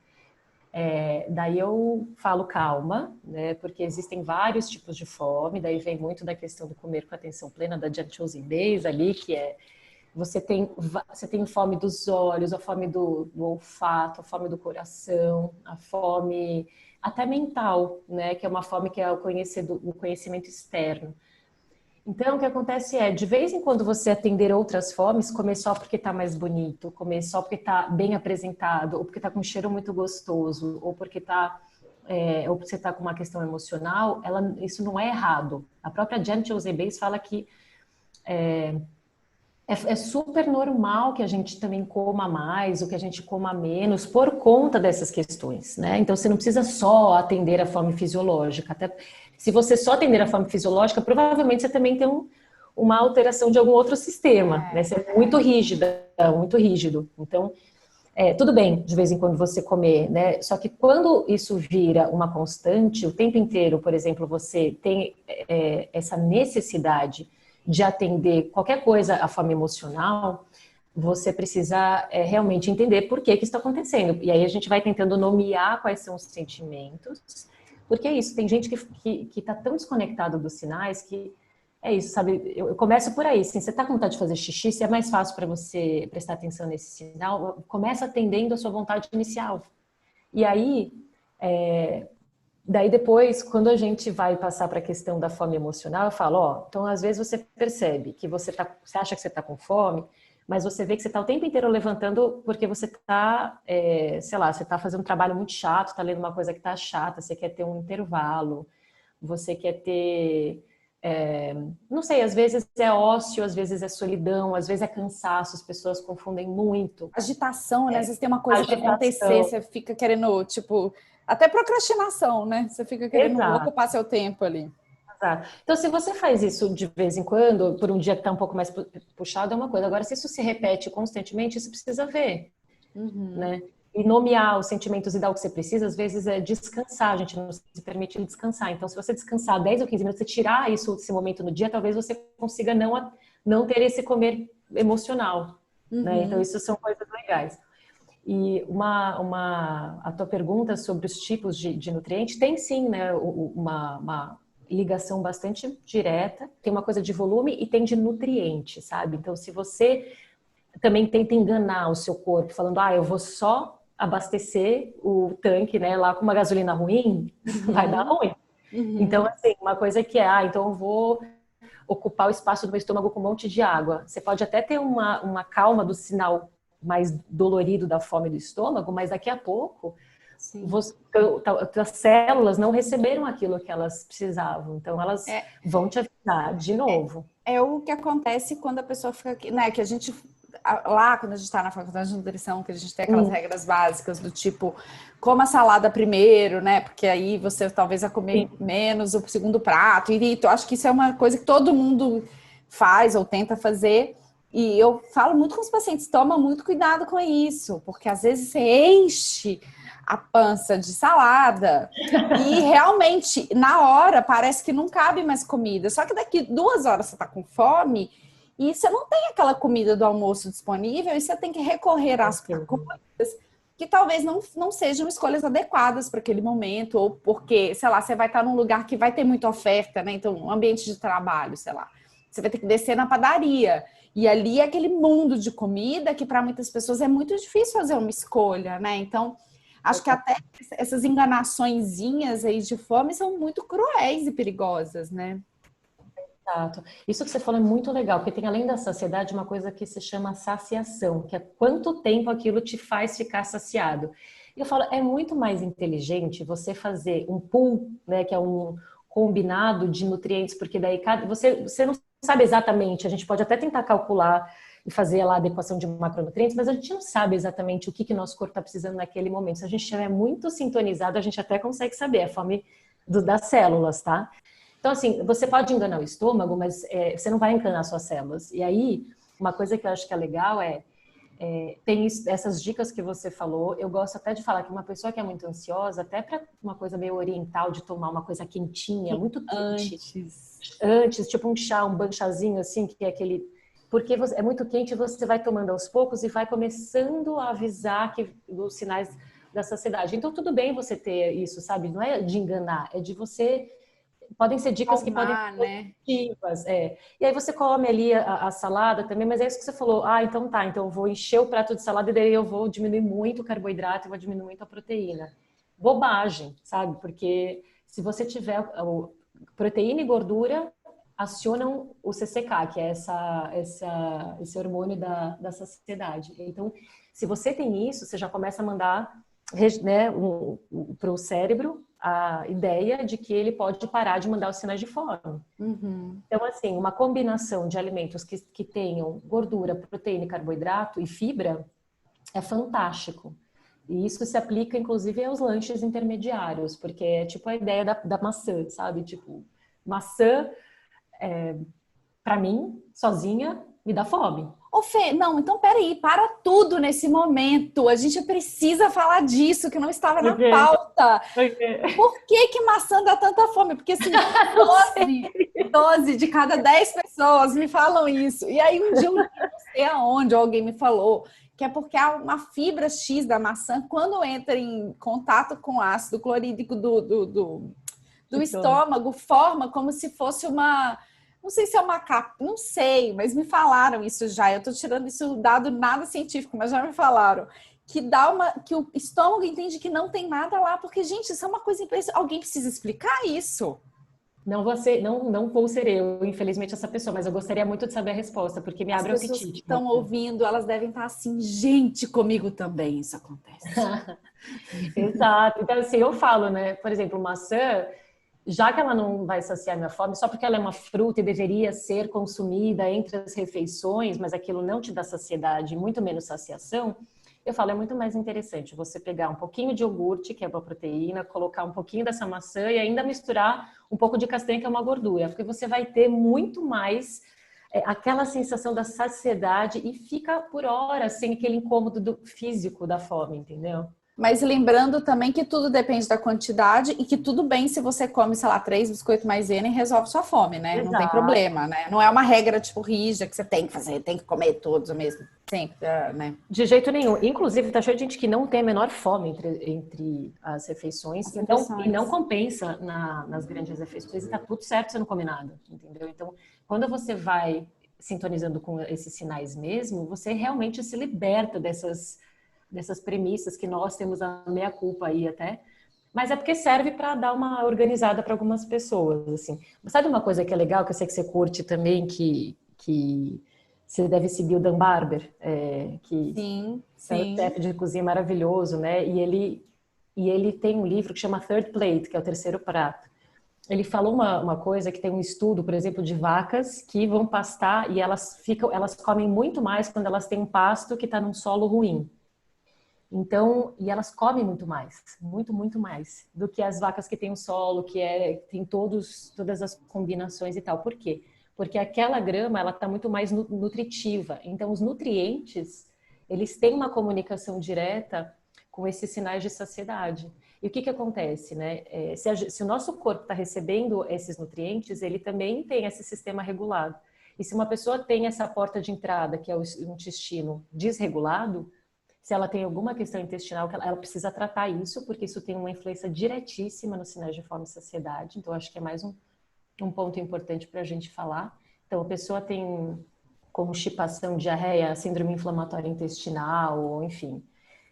Daí eu falo calma, né? Porque existem vários tipos de fome, daí vem muito da questão do comer com atenção plena, da Jan Chosen Days ali, que é você tem fome dos olhos, a fome do olfato, a fome do coração, a fome até mental, né? Que é uma fome que é o conhecimento externo. Então, o que acontece é, de vez em quando você atender outras fomes, comer só porque está mais bonito, comer só porque está bem apresentado, ou porque está com um cheiro muito gostoso, ou porque ou você está com uma questão emocional, isso não é errado. A própria Jan Chozen Bays fala que é super normal que a gente também coma mais ou que a gente coma menos por conta dessas questões, né? Então, você não precisa só atender a fome fisiológica. Até se você só atender a fome fisiológica, provavelmente você também tem uma alteração de algum outro sistema, né? Você é muito rígida, muito rígido. Então, tudo bem, de vez em quando você comer, né? Só que quando isso vira uma constante, o tempo inteiro, por exemplo, você tem essa necessidade de atender qualquer coisa à fome emocional, você precisa realmente entender por que isso está acontecendo. E aí a gente vai tentando nomear quais são os sentimentos, porque é isso, tem gente que está tão desconectado dos sinais que é isso, sabe? Eu começo por aí, assim, você está com vontade de fazer xixi, se é mais fácil para você prestar atenção nesse sinal, começa atendendo a sua vontade inicial. E aí, daí depois, quando a gente vai passar para a questão da fome emocional, eu falo, então às vezes você percebe que você acha que você está com fome, mas você vê que você está o tempo inteiro levantando porque você está, sei lá, você está fazendo um trabalho muito chato, está lendo uma coisa que está chata, você quer ter um intervalo, você quer ter... não sei, às vezes é ócio, às vezes é solidão, às vezes é cansaço, as pessoas confundem muito. Agitação, né? Às vezes tem uma coisa para acontecer, você fica querendo, tipo, até procrastinação, né? Você fica querendo ocupar seu tempo ali. Exato. Então, se você faz isso de vez em quando, por um dia que está um pouco mais puxado, é uma coisa. Agora, se isso se repete constantemente, você precisa ver, né? E nomear os sentimentos e dar o que você precisa, às vezes é descansar, a gente não se permite descansar. Então, se você descansar 10 ou 15 minutos, você tirar esse momento no dia, talvez você consiga não ter esse comer emocional, né? Então, isso são coisas legais. E a tua pergunta sobre os tipos de nutrientes, tem sim, né, uma ligação bastante direta, tem uma coisa de volume e tem de nutriente, sabe? Então, se você também tenta enganar o seu corpo, falando, eu vou só abastecer o tanque, né, lá com uma gasolina ruim, vai dar ruim. Então, assim, uma coisa que então eu vou ocupar o espaço do meu estômago com um monte de água. Você pode até ter uma calma do sinal mais dolorido da fome do estômago, mas daqui a pouco as células não receberam aquilo que elas precisavam, então elas vão te avisar de novo. É o que acontece quando a pessoa fica aqui, né? Que a gente lá quando a gente está na faculdade de nutrição, que a gente tem aquelas regras básicas do tipo, coma salada primeiro, né? Porque aí você talvez vai comer menos o segundo prato. E eu acho que isso é uma coisa que todo mundo faz ou tenta fazer. E eu falo muito com os pacientes, toma muito cuidado com isso, porque às vezes você enche a pança de salada e realmente, na hora, parece que não cabe mais comida. Só que daqui 2 horas você tá com fome e você não tem aquela comida do almoço disponível e você tem que recorrer às coisas que talvez não sejam escolhas adequadas para aquele momento, ou porque, sei lá, você vai estar num lugar que vai ter muita oferta, né? Então, um ambiente de trabalho, sei lá. Você vai ter que descer na padaria. E ali é aquele mundo de comida que para muitas pessoas é muito difícil fazer uma escolha, né? Então, acho que até essas enganaçõezinhas aí de fome são muito cruéis e perigosas, né? Exato. Isso que você falou é muito legal, porque tem além da saciedade uma coisa que se chama saciação, que é quanto tempo aquilo te faz ficar saciado. E eu falo, é muito mais inteligente você fazer um pool, né, que é um combinado de nutrientes, porque daí você não sabe exatamente, a gente pode até tentar calcular e fazer lá a adequação de macronutrientes, mas a gente não sabe exatamente o que nosso corpo está precisando naquele momento. Se a gente estiver muito sintonizado, a gente até consegue saber a fome das células, tá? Então, assim, você pode enganar o estômago, mas você não vai enganar suas células. E aí, uma coisa que eu acho que é legal tem essas dicas que você falou. Eu gosto até de falar que uma pessoa que é muito ansiosa, até para uma coisa meio oriental, de tomar uma coisa quentinha, muito quente. Antes, tipo um chá, um banchazinho, assim, que é aquele... Porque é muito quente, você vai tomando aos poucos e vai começando a avisar os sinais da saciedade. Então, tudo bem você ter isso, sabe? Não é de enganar, é de você... Podem ser dicas que podem ser positivas, E aí você come ali a salada também, mas é isso que você falou. Ah, então tá, então eu vou encher o prato de salada e daí eu vou diminuir muito o carboidrato e vou diminuir muito a proteína. Bobagem, sabe? Porque se você tiver proteína e gordura, acionam o CCK, que é esse hormônio da saciedade. Então, se você tem isso, você já começa a mandar, né, para o cérebro a ideia de que ele pode parar de mandar os sinais de fome. Uhum. Então, assim, uma combinação de alimentos que tenham gordura, proteína, carboidrato e fibra é fantástico. E isso se aplica, inclusive, aos lanches intermediários, porque é tipo a ideia da maçã, sabe? Tipo, maçã, para mim, sozinha, me dá fome. Ô, Fê, não, então peraí, para tudo nesse momento. A gente precisa falar disso, que não estava na pauta. Por que maçã dá tanta fome? Porque assim, 12 de cada 10 pessoas me falam isso. E aí um dia eu não sei aonde alguém me falou que é porque há uma fibra X da maçã, quando entra em contato com o ácido clorídrico do estômago, forma como se fosse uma... Não sei se é uma capa, não sei, mas me falaram isso já. Eu tô tirando isso dado nada científico, mas já me falaram que o estômago entende que não tem nada lá, porque, gente, isso é uma coisa impressionante. Alguém precisa explicar isso. Não vou ser eu, infelizmente, essa pessoa, mas eu gostaria muito de saber a resposta, porque me abre o apetite. As pessoas que estão ouvindo, elas devem estar assim, gente, comigo também isso acontece. Exato. Então, assim, eu falo, né? Por exemplo, maçã, já que ela não vai saciar minha fome, só porque ela é uma fruta e deveria ser consumida entre as refeições, mas aquilo não te dá saciedade, muito menos saciação, eu falo, é muito mais interessante você pegar um pouquinho de iogurte, que é uma proteína, colocar um pouquinho dessa maçã e ainda misturar um pouco de castanha, que é uma gordura, porque você vai ter muito mais aquela sensação da saciedade e fica por horas sem aquele incômodo físico da fome, entendeu? Mas lembrando também que tudo depende da quantidade e que tudo bem se você come, sei lá, 3 biscoitos maisena e resolve sua fome, né? Exato. Não tem problema, né? Não é uma regra, tipo, rígida que você tem que fazer, tem que comer todos ao mesmo tempo, né? De jeito nenhum. Inclusive, tá cheio de gente que não tem a menor fome entre as refeições. E não compensa nas grandes refeições e tá tudo certo, você não come nada, entendeu? Então, quando você vai sintonizando com esses sinais mesmo, você realmente se liberta dessas premissas que nós temos a meia-culpa aí até, mas é porque serve para dar uma organizada para algumas pessoas, assim. Sabe uma coisa que é legal, que eu sei que você curte também, que você deve seguir o Dan Barber, que sim. é um chefe de cozinha maravilhoso, né? E ele tem um livro que chama Third Plate, que é o terceiro prato. Ele falou uma coisa que tem um estudo, por exemplo, de vacas que vão pastar e elas comem muito mais quando elas têm um pasto que está num solo ruim. Então, e elas comem muito mais, muito mais, do que as vacas que têm um solo, tem todas as combinações e tal. Por quê? Porque aquela grama, ela está muito mais nutritiva. Então, os nutrientes, eles têm uma comunicação direta com esses sinais de saciedade. E o que acontece, né? Se o nosso corpo está recebendo esses nutrientes, ele também tem esse sistema regulado. E se uma pessoa tem essa porta de entrada, que é o intestino desregulado, se ela tem alguma questão intestinal, ela precisa tratar isso, porque isso tem uma influência diretíssima nos sinais de fome e saciedade. Então, acho que é mais um ponto importante para a gente falar. Então, a pessoa tem constipação, diarreia, síndrome inflamatória intestinal, ou enfim,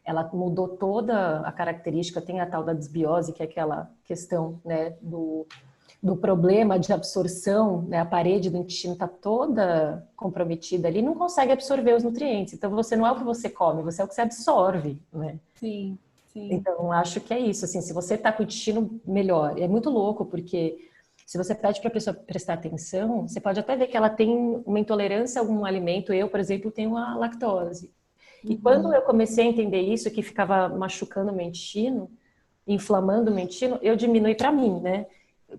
ela mudou toda a característica, tem a tal da desbiose, que é aquela questão, né, do problema de absorção, né, a parede do intestino está toda comprometida ali, não consegue absorver os nutrientes. Então, você não é o que você come, você é o que você absorve, né? Sim, sim. Então, acho que é isso, assim, se você está com o intestino melhor, é muito louco, porque se você pede para a pessoa prestar atenção, você pode até ver que ela tem uma intolerância a algum alimento. Eu, por exemplo, tenho a lactose. E quando eu comecei a entender isso, que ficava machucando o meu intestino, inflamando o meu intestino, eu diminui para mim, né?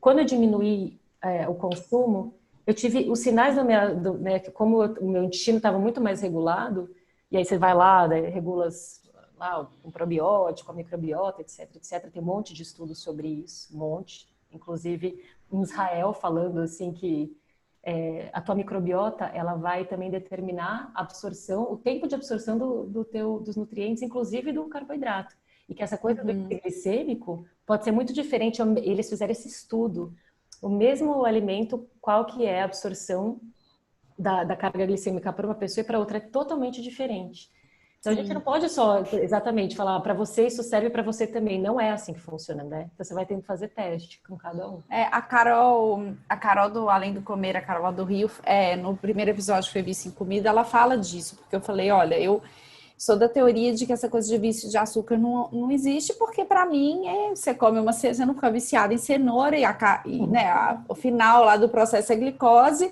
Quando eu diminuí o consumo, eu tive os sinais né, como o meu intestino estava muito mais regulado, e aí você vai lá, né, regula lá, com probiótico, a microbiota, etc, etc. Tem um monte de estudos sobre isso, um monte. Inclusive, em Israel, falando assim que a tua microbiota, ela vai também determinar a absorção, o tempo de absorção dos nutrientes, inclusive do carboidrato. E que essa coisa do índice glicêmico pode ser muito diferente. Eles fizeram esse estudo. O mesmo alimento, qual que é a absorção da carga glicêmica para uma pessoa e para outra é totalmente diferente. Então, a gente não pode só, exatamente, falar para você isso serve para você também. Não é assim que funciona, né? Então, você vai ter que fazer teste com cada um. A Carol do Além do Comer, a Carol lá do Rio, no primeiro episódio que foi Vício em Comida, ela fala disso, porque eu falei, olha, eu sou da teoria de que essa coisa de vício de açúcar não existe, porque para mim você come você não fica viciado em cenoura né, o final lá do processo é glicose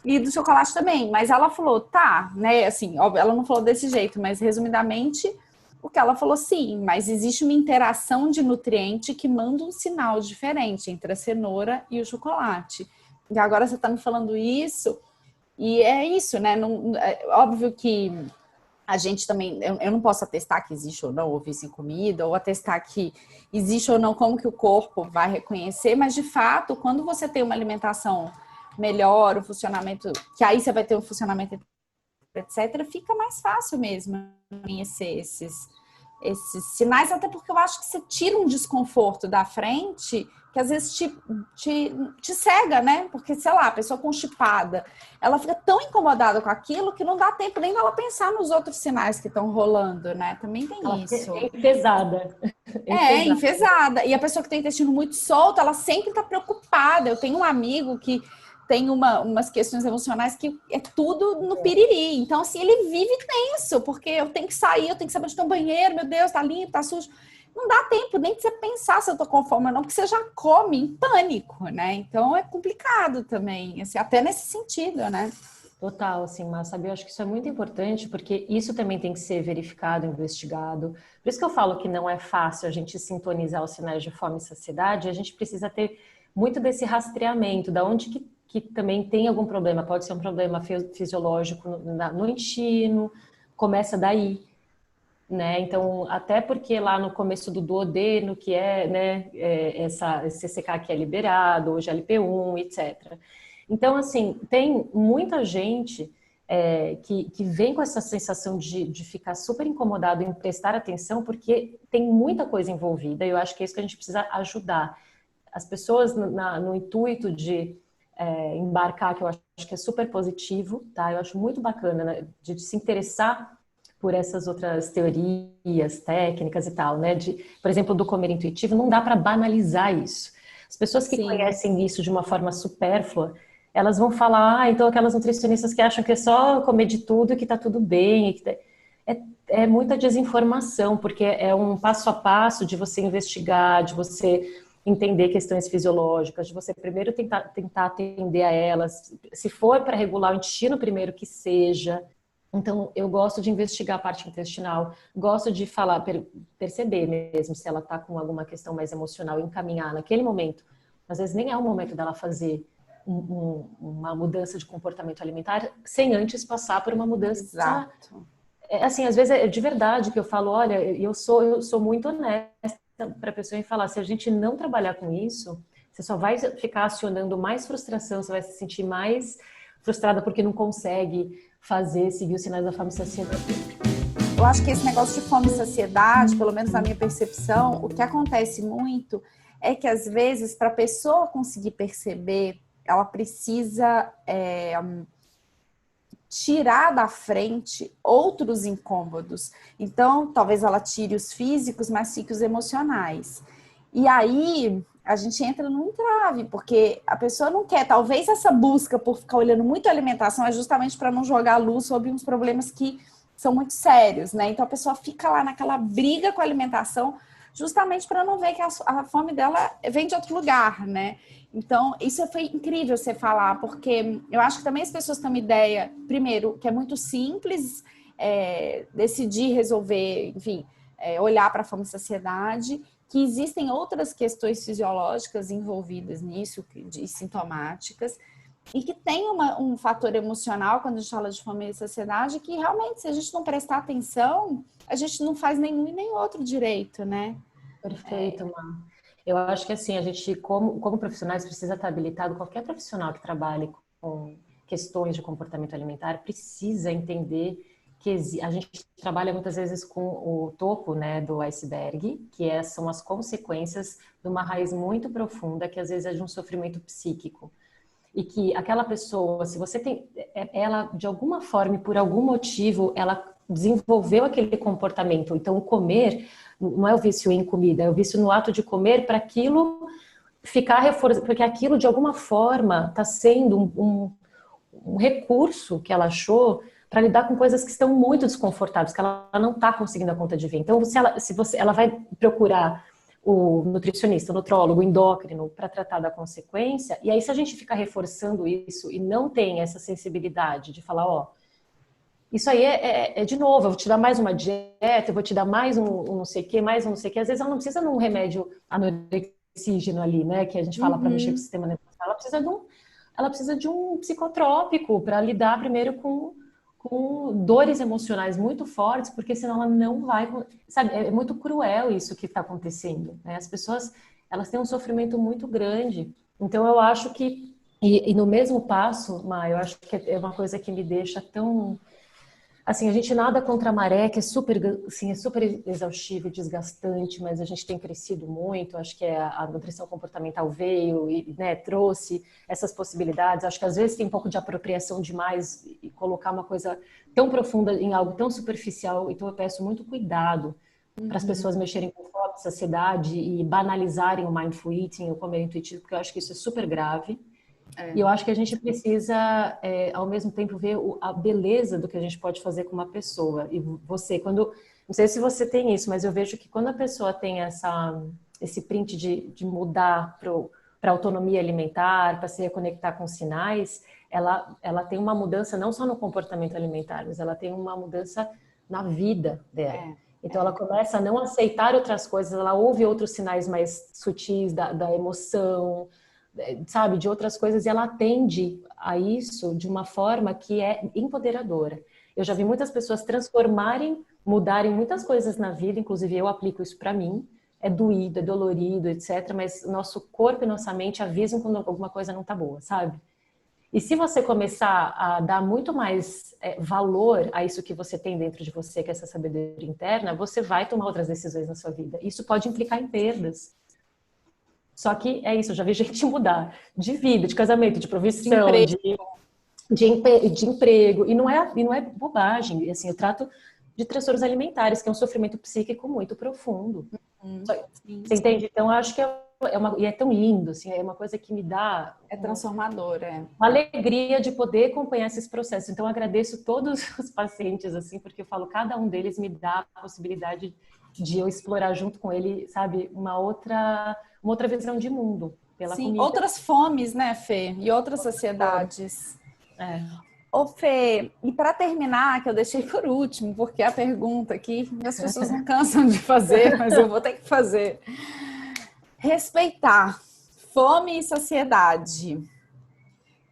e do chocolate também. Mas ela falou, tá, né, assim, óbvio, ela não falou desse jeito, mas resumidamente o que ela falou, sim, mas existe uma interação de nutriente que manda um sinal diferente entre a cenoura e o chocolate. E agora você está me falando isso, e é isso, né? Óbvio que a gente também, eu não posso atestar que existe ou não o vício em comida, ou atestar que existe ou não, como que o corpo vai reconhecer, mas de fato, quando você tem uma alimentação melhor, o funcionamento, que aí você vai ter um funcionamento, etc., fica mais fácil mesmo conhecer esses sinais, até porque eu acho que você tira um desconforto da frente que às vezes te cega, né? Porque, sei lá, a pessoa constipada, ela fica tão incomodada com aquilo que não dá tempo nem dela pensar nos outros sinais que estão rolando, né? Também tem isso. É enfesada. Enfesada. E a pessoa que tem intestino muito solto, ela sempre está preocupada. Eu tenho um amigo que tem umas questões emocionais que é tudo no piriri. Então, assim, ele vive tenso, porque eu tenho que sair, eu tenho que saber onde tem um banheiro, meu Deus, tá limpo, tá sujo. Não dá tempo nem de você pensar se eu tô com fome ou não, porque você já come em pânico, né? Então, é complicado também, assim, até nesse sentido, né? Total, assim, mas sabe, eu acho que isso é muito importante, porque isso também tem que ser verificado, investigado. Por isso que eu falo que não é fácil a gente sintonizar os sinais de fome e saciedade, a gente precisa ter muito desse rastreamento, da onde que também tem algum problema, pode ser um problema fisiológico no intestino, começa daí, né? Então, até porque lá no começo do duodeno, que é, né, esse CCK que é liberado, hoje é LP1, etc. Então, assim, tem muita gente que vem com essa sensação de ficar super incomodado em prestar atenção, porque tem muita coisa envolvida, e eu acho que é isso que a gente precisa ajudar. As pessoas no intuito de embarcar, que eu acho que é super positivo, tá? Eu acho muito bacana, né, de se interessar por essas outras teorias, técnicas e tal, né? Por exemplo, do comer intuitivo, não dá para banalizar isso. As pessoas que conhecem isso de uma forma supérflua, elas vão falar, então aquelas nutricionistas que acham que é só comer de tudo e que tá tudo bem, é muita desinformação, porque é um passo a passo de você investigar, de você entender questões fisiológicas, de você primeiro tentar atender a elas, se for para regular o intestino primeiro que seja. Então, eu gosto de investigar a parte intestinal, gosto de falar, perceber mesmo se ela está com alguma questão mais emocional, encaminhar naquele momento. Às vezes nem é o momento dela fazer uma mudança de comportamento alimentar sem antes passar por uma mudança. Exato. Assim, às vezes é de verdade que eu falo, olha, eu sou muito honesta para a pessoa em falar, se a gente não trabalhar com isso, você só vai ficar acionando mais frustração, você vai se sentir mais frustrada porque não consegue seguir os sinais da fome e saciedade. Eu acho que esse negócio de fome e saciedade, pelo menos na minha percepção, o que acontece muito é que, às vezes, para a pessoa conseguir perceber, ela precisa tirar da frente outros incômodos. Então, talvez ela tire os físicos, mas fique os emocionais. E aí, a gente entra num entrave, porque a pessoa não quer. Talvez essa busca por ficar olhando muito a alimentação é justamente para não jogar a luz sobre uns problemas que são muito sérios, né? Então a pessoa fica lá naquela briga com a alimentação justamente para não ver que a fome dela vem de outro lugar, né? Então isso foi incrível você falar, porque eu acho que também as pessoas têm uma ideia, primeiro, que é muito simples decidir resolver, enfim, olhar para a fome e saciedade, que existem outras questões fisiológicas envolvidas nisso, e sintomáticas, e que tem um fator emocional quando a gente fala de fome e saciedade, que realmente, se a gente não prestar atenção, a gente não faz nenhum e nem outro direito, né? Perfeito, Má. Eu acho que assim, a gente, como profissionais, precisa estar habilitado, qualquer profissional que trabalhe com questões de comportamento alimentar precisa entender que a gente trabalha muitas vezes com o topo, né, do iceberg, que são as consequências de uma raiz muito profunda, que às vezes é de um sofrimento psíquico. E que aquela pessoa, se você tem, ela de alguma forma e por algum motivo, ela desenvolveu aquele comportamento. Então, o comer não é o vício em comida, é o vício no ato de comer para aquilo ficar reforçado, porque aquilo de alguma forma está sendo um recurso que ela achou para lidar com coisas que estão muito desconfortáveis, que ela não está conseguindo a conta de ver. Então, ela vai procurar o nutricionista, o nutrólogo, o endócrino para tratar da consequência, e aí se a gente ficar reforçando isso e não tem essa sensibilidade de falar, ó, isso aí de novo, eu vou te dar mais uma dieta, eu vou te dar mais um não sei o que, mais um não sei o que, às vezes ela não precisa de um remédio anorexígeno ali, né, que a gente fala para mexer com o sistema nervoso, ela precisa de um psicotrópico para lidar primeiro com dores emocionais muito fortes, porque senão ela não vai... Sabe, é muito cruel isso que está acontecendo, né? As pessoas, elas têm um sofrimento muito grande. Então, eu acho que... E no mesmo passo, Má, eu acho que é uma coisa que me deixa tão... Assim, a gente nada contra a maré, que assim, é super exaustivo e desgastante, mas a gente tem crescido muito. Acho que a nutrição comportamental veio e, né, trouxe essas possibilidades. Acho que às vezes tem um pouco de apropriação demais e colocar uma coisa tão profunda em algo tão superficial. Então eu peço muito cuidado para as pessoas mexerem com fome, saciedade e banalizarem o mindful eating, o comer intuitivo, porque eu acho que isso é super grave. E eu acho que a gente precisa, ao mesmo tempo, ver a beleza do que a gente pode fazer com uma pessoa. E você, não sei se você tem isso, mas eu vejo que quando a pessoa tem esse print de mudar para autonomia alimentar, para se reconectar com sinais, ela tem uma mudança não só no comportamento alimentar, mas ela tem uma mudança na vida dela. Então ela começa a não aceitar outras coisas, ela ouve outros sinais mais sutis da emoção, sabe, de outras coisas, e ela atende a isso de uma forma que é empoderadora. Eu já vi muitas pessoas mudarem muitas coisas na vida, inclusive eu aplico isso para mim. É doído, é dolorido, etc. Mas nosso corpo e nossa mente avisam quando alguma coisa não tá boa, sabe? E se você começar a dar muito mais valor a isso que você tem dentro de você, que é essa sabedoria interna, você vai tomar outras decisões na sua vida. Isso pode implicar em perdas. Só que é isso, eu já vi gente mudar de vida, de casamento, de profissão, de emprego. E não é bobagem. Assim, eu trato de transtornos alimentares, que é um sofrimento psíquico muito profundo. Você entende? Então, eu acho que e é tão lindo, assim, é uma coisa que me dá... É transformador, uma alegria de poder acompanhar esses processos. Então, eu agradeço todos os pacientes, assim, porque eu falo, cada um deles me dá a possibilidade de eu explorar junto com ele, sabe, uma outra visão de mundo pela comida. Outras fomes, né, Fê? E outras saciedades. Ô, Fê, e para terminar, que eu deixei por último, porque é a pergunta aqui as pessoas não cansam de fazer, mas eu vou ter que fazer. Respeitar fome e saciedade.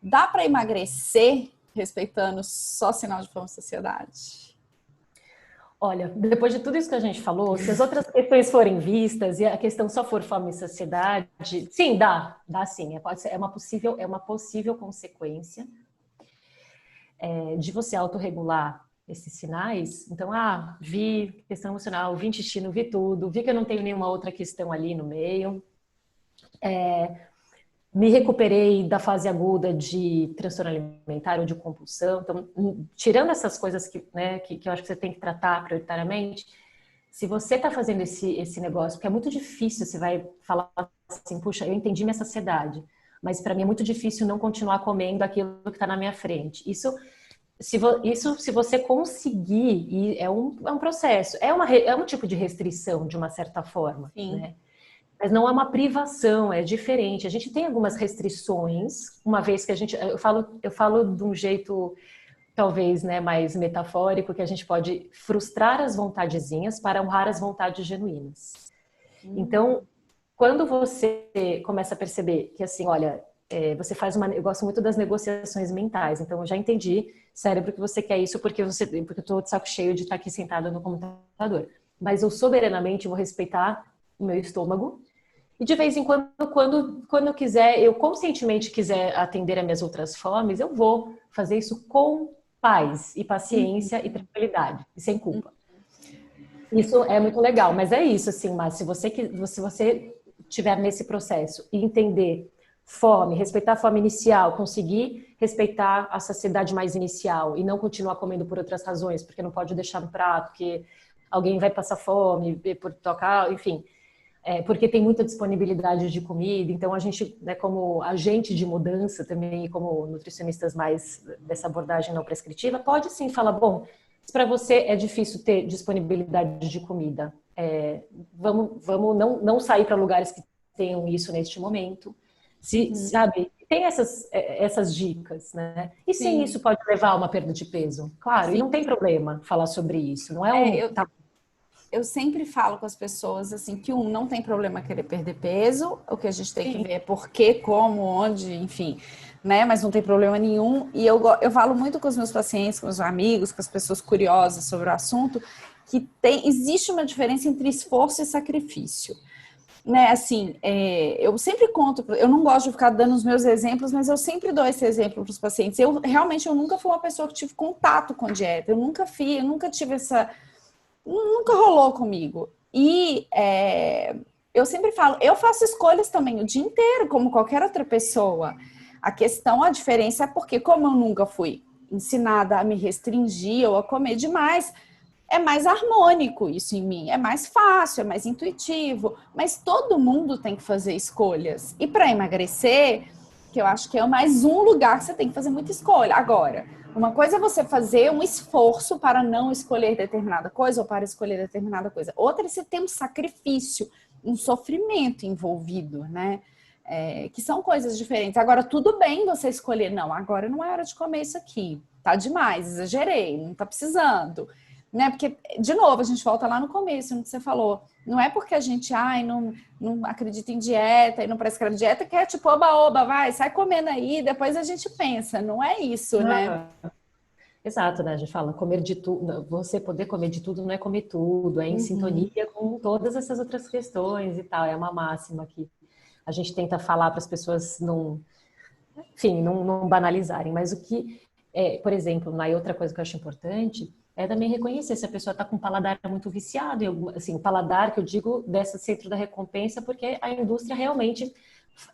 Dá para emagrecer respeitando só sinal de fome e saciedade? Olha, depois de tudo isso que a gente falou, se as outras questões forem vistas e a questão só for fome e saciedade, sim, dá sim, é uma possível consequência. de você autorregular esses sinais. Então, vi questão emocional, vi intestino, vi tudo, vi que eu não tenho nenhuma outra questão ali no meio. Me recuperei da fase aguda de transtorno alimentar ou de compulsão. Então, tirando essas coisas que eu acho que você tem que tratar prioritariamente, se você está fazendo esse negócio, porque é muito difícil, você vai falar assim, puxa, eu entendi minha saciedade, mas para mim é muito difícil não continuar comendo aquilo que está na minha frente. Isso, se você conseguir, e é um processo, é um tipo de restrição, de uma certa forma, Sim. né? Mas não é uma privação, é diferente. A gente tem algumas restrições, uma vez que eu falo de um jeito talvez, né, mais metafórico, que a gente pode frustrar as vontadezinhas para honrar as vontades genuínas. Então, quando você começa a perceber que, assim, olha, você faz eu gosto muito das negociações mentais, então eu já entendi, cérebro, que você quer isso porque eu estou de saco cheio de estar aqui sentada no computador. Mas eu soberanamente vou respeitar o meu estômago. E de vez em quando eu quiser, eu conscientemente quiser atender a minhas outras fomes, eu vou fazer isso com paz e paciência e tranquilidade, e sem culpa. Isso é muito legal, mas é isso, assim, mas se você estiver nesse processo e entender fome, respeitar a fome inicial, conseguir respeitar a saciedade mais inicial e não continuar comendo por outras razões, porque não pode deixar no prato, porque alguém vai passar fome, por tocar, enfim, porque tem muita disponibilidade de comida, então a gente, né, como agente de mudança também, como nutricionistas mais dessa abordagem não prescritiva, pode sim falar, bom, se para você é difícil ter disponibilidade de comida, vamos não sair para lugares que tenham isso neste momento, sabe? Tem essas dicas, né? E sim, isso pode levar a uma perda de peso, claro, sim. E não tem problema falar sobre isso, não é eu sempre falo com as pessoas assim que não tem problema querer perder peso, o que a gente tem que ver é por quê, como, onde, enfim, né? Mas não tem problema nenhum. E eu falo muito com os meus pacientes, com os amigos, com as pessoas curiosas sobre o assunto, que existe uma diferença entre esforço e sacrifício. Né, assim, eu sempre conto, eu não gosto de ficar dando os meus exemplos, mas eu sempre dou esse exemplo para os pacientes. Eu nunca fui uma pessoa que tive contato com dieta, eu nunca tive nunca rolou comigo. E eu sempre falo, eu faço escolhas também o dia inteiro, como qualquer outra pessoa. A diferença é porque, como eu nunca fui ensinada a me restringir ou a comer demais, é mais harmônico isso em mim, é mais fácil, é mais intuitivo, mas todo mundo tem que fazer escolhas. E para emagrecer, que eu acho que é mais um lugar que você tem que fazer muita escolha. Agora, uma coisa é você fazer um esforço para não escolher determinada coisa ou para escolher determinada coisa. Outra é você ter um sacrifício, um sofrimento envolvido, né? Que são coisas diferentes. Agora, tudo bem você escolher, não, agora não é hora de comer isso aqui, tá demais, exagerei, não tá precisando. Né? Porque, de novo, a gente volta lá no começo, no que você falou. Não é porque a gente não acredita em dieta e não prescreve dieta que é tipo, oba, vai, sai comendo aí, depois a gente pensa. Não é isso, né? Exato, né? A gente fala comer de tudo, você poder comer de tudo não é comer tudo, é em sintonia com todas essas outras questões e tal. É uma máxima que a gente tenta falar para as pessoas não banalizarem. Mas o que, por exemplo, outra coisa que eu acho importante é também reconhecer se a pessoa está com um paladar muito viciado, assim, o paladar que eu digo dessa centro da recompensa, porque a indústria realmente,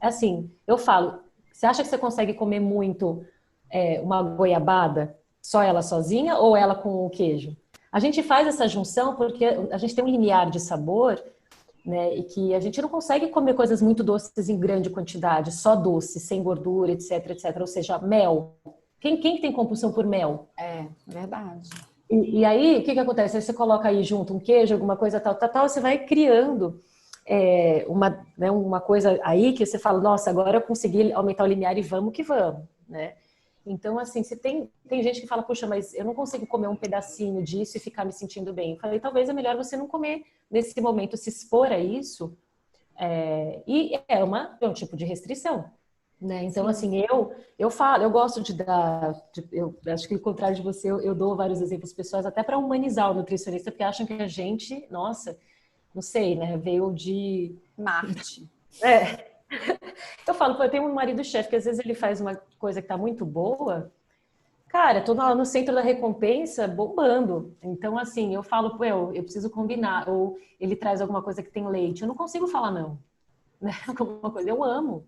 assim, eu falo, você acha que você consegue comer muito uma goiabada, só ela sozinha ou ela com o queijo? A gente faz essa junção porque a gente tem um limiar de sabor, né, e que a gente não consegue comer coisas muito doces em grande quantidade, só doce, sem gordura, etc, etc. Ou seja, mel. Quem tem compulsão por mel? É, verdade. E aí, o que acontece? Aí você coloca aí junto um queijo, alguma coisa tal, você vai criando uma coisa aí que você fala, nossa, agora eu consegui aumentar o limiar e vamos que vamos, né? Então, assim, tem gente que fala, puxa, mas eu não consigo comer um pedacinho disso e ficar me sentindo bem. Eu falei, talvez é melhor você não comer nesse momento, se expor a isso, e é um tipo de restrição. Né? Então, assim, eu falo, eu gosto de dar, eu acho que ao contrário de você, eu dou vários exemplos pessoais até para humanizar o nutricionista, porque acham que a gente, nossa, não sei, né, veio de Marte. Eu falo, pô, eu tenho um marido chefe que às vezes ele faz uma coisa que tá muito boa, cara, tô lá no centro da recompensa bombando. Então, assim, eu falo, pô, eu preciso combinar. Ou ele traz alguma coisa que tem leite. Eu não consigo falar não, né? Alguma coisa. Eu amo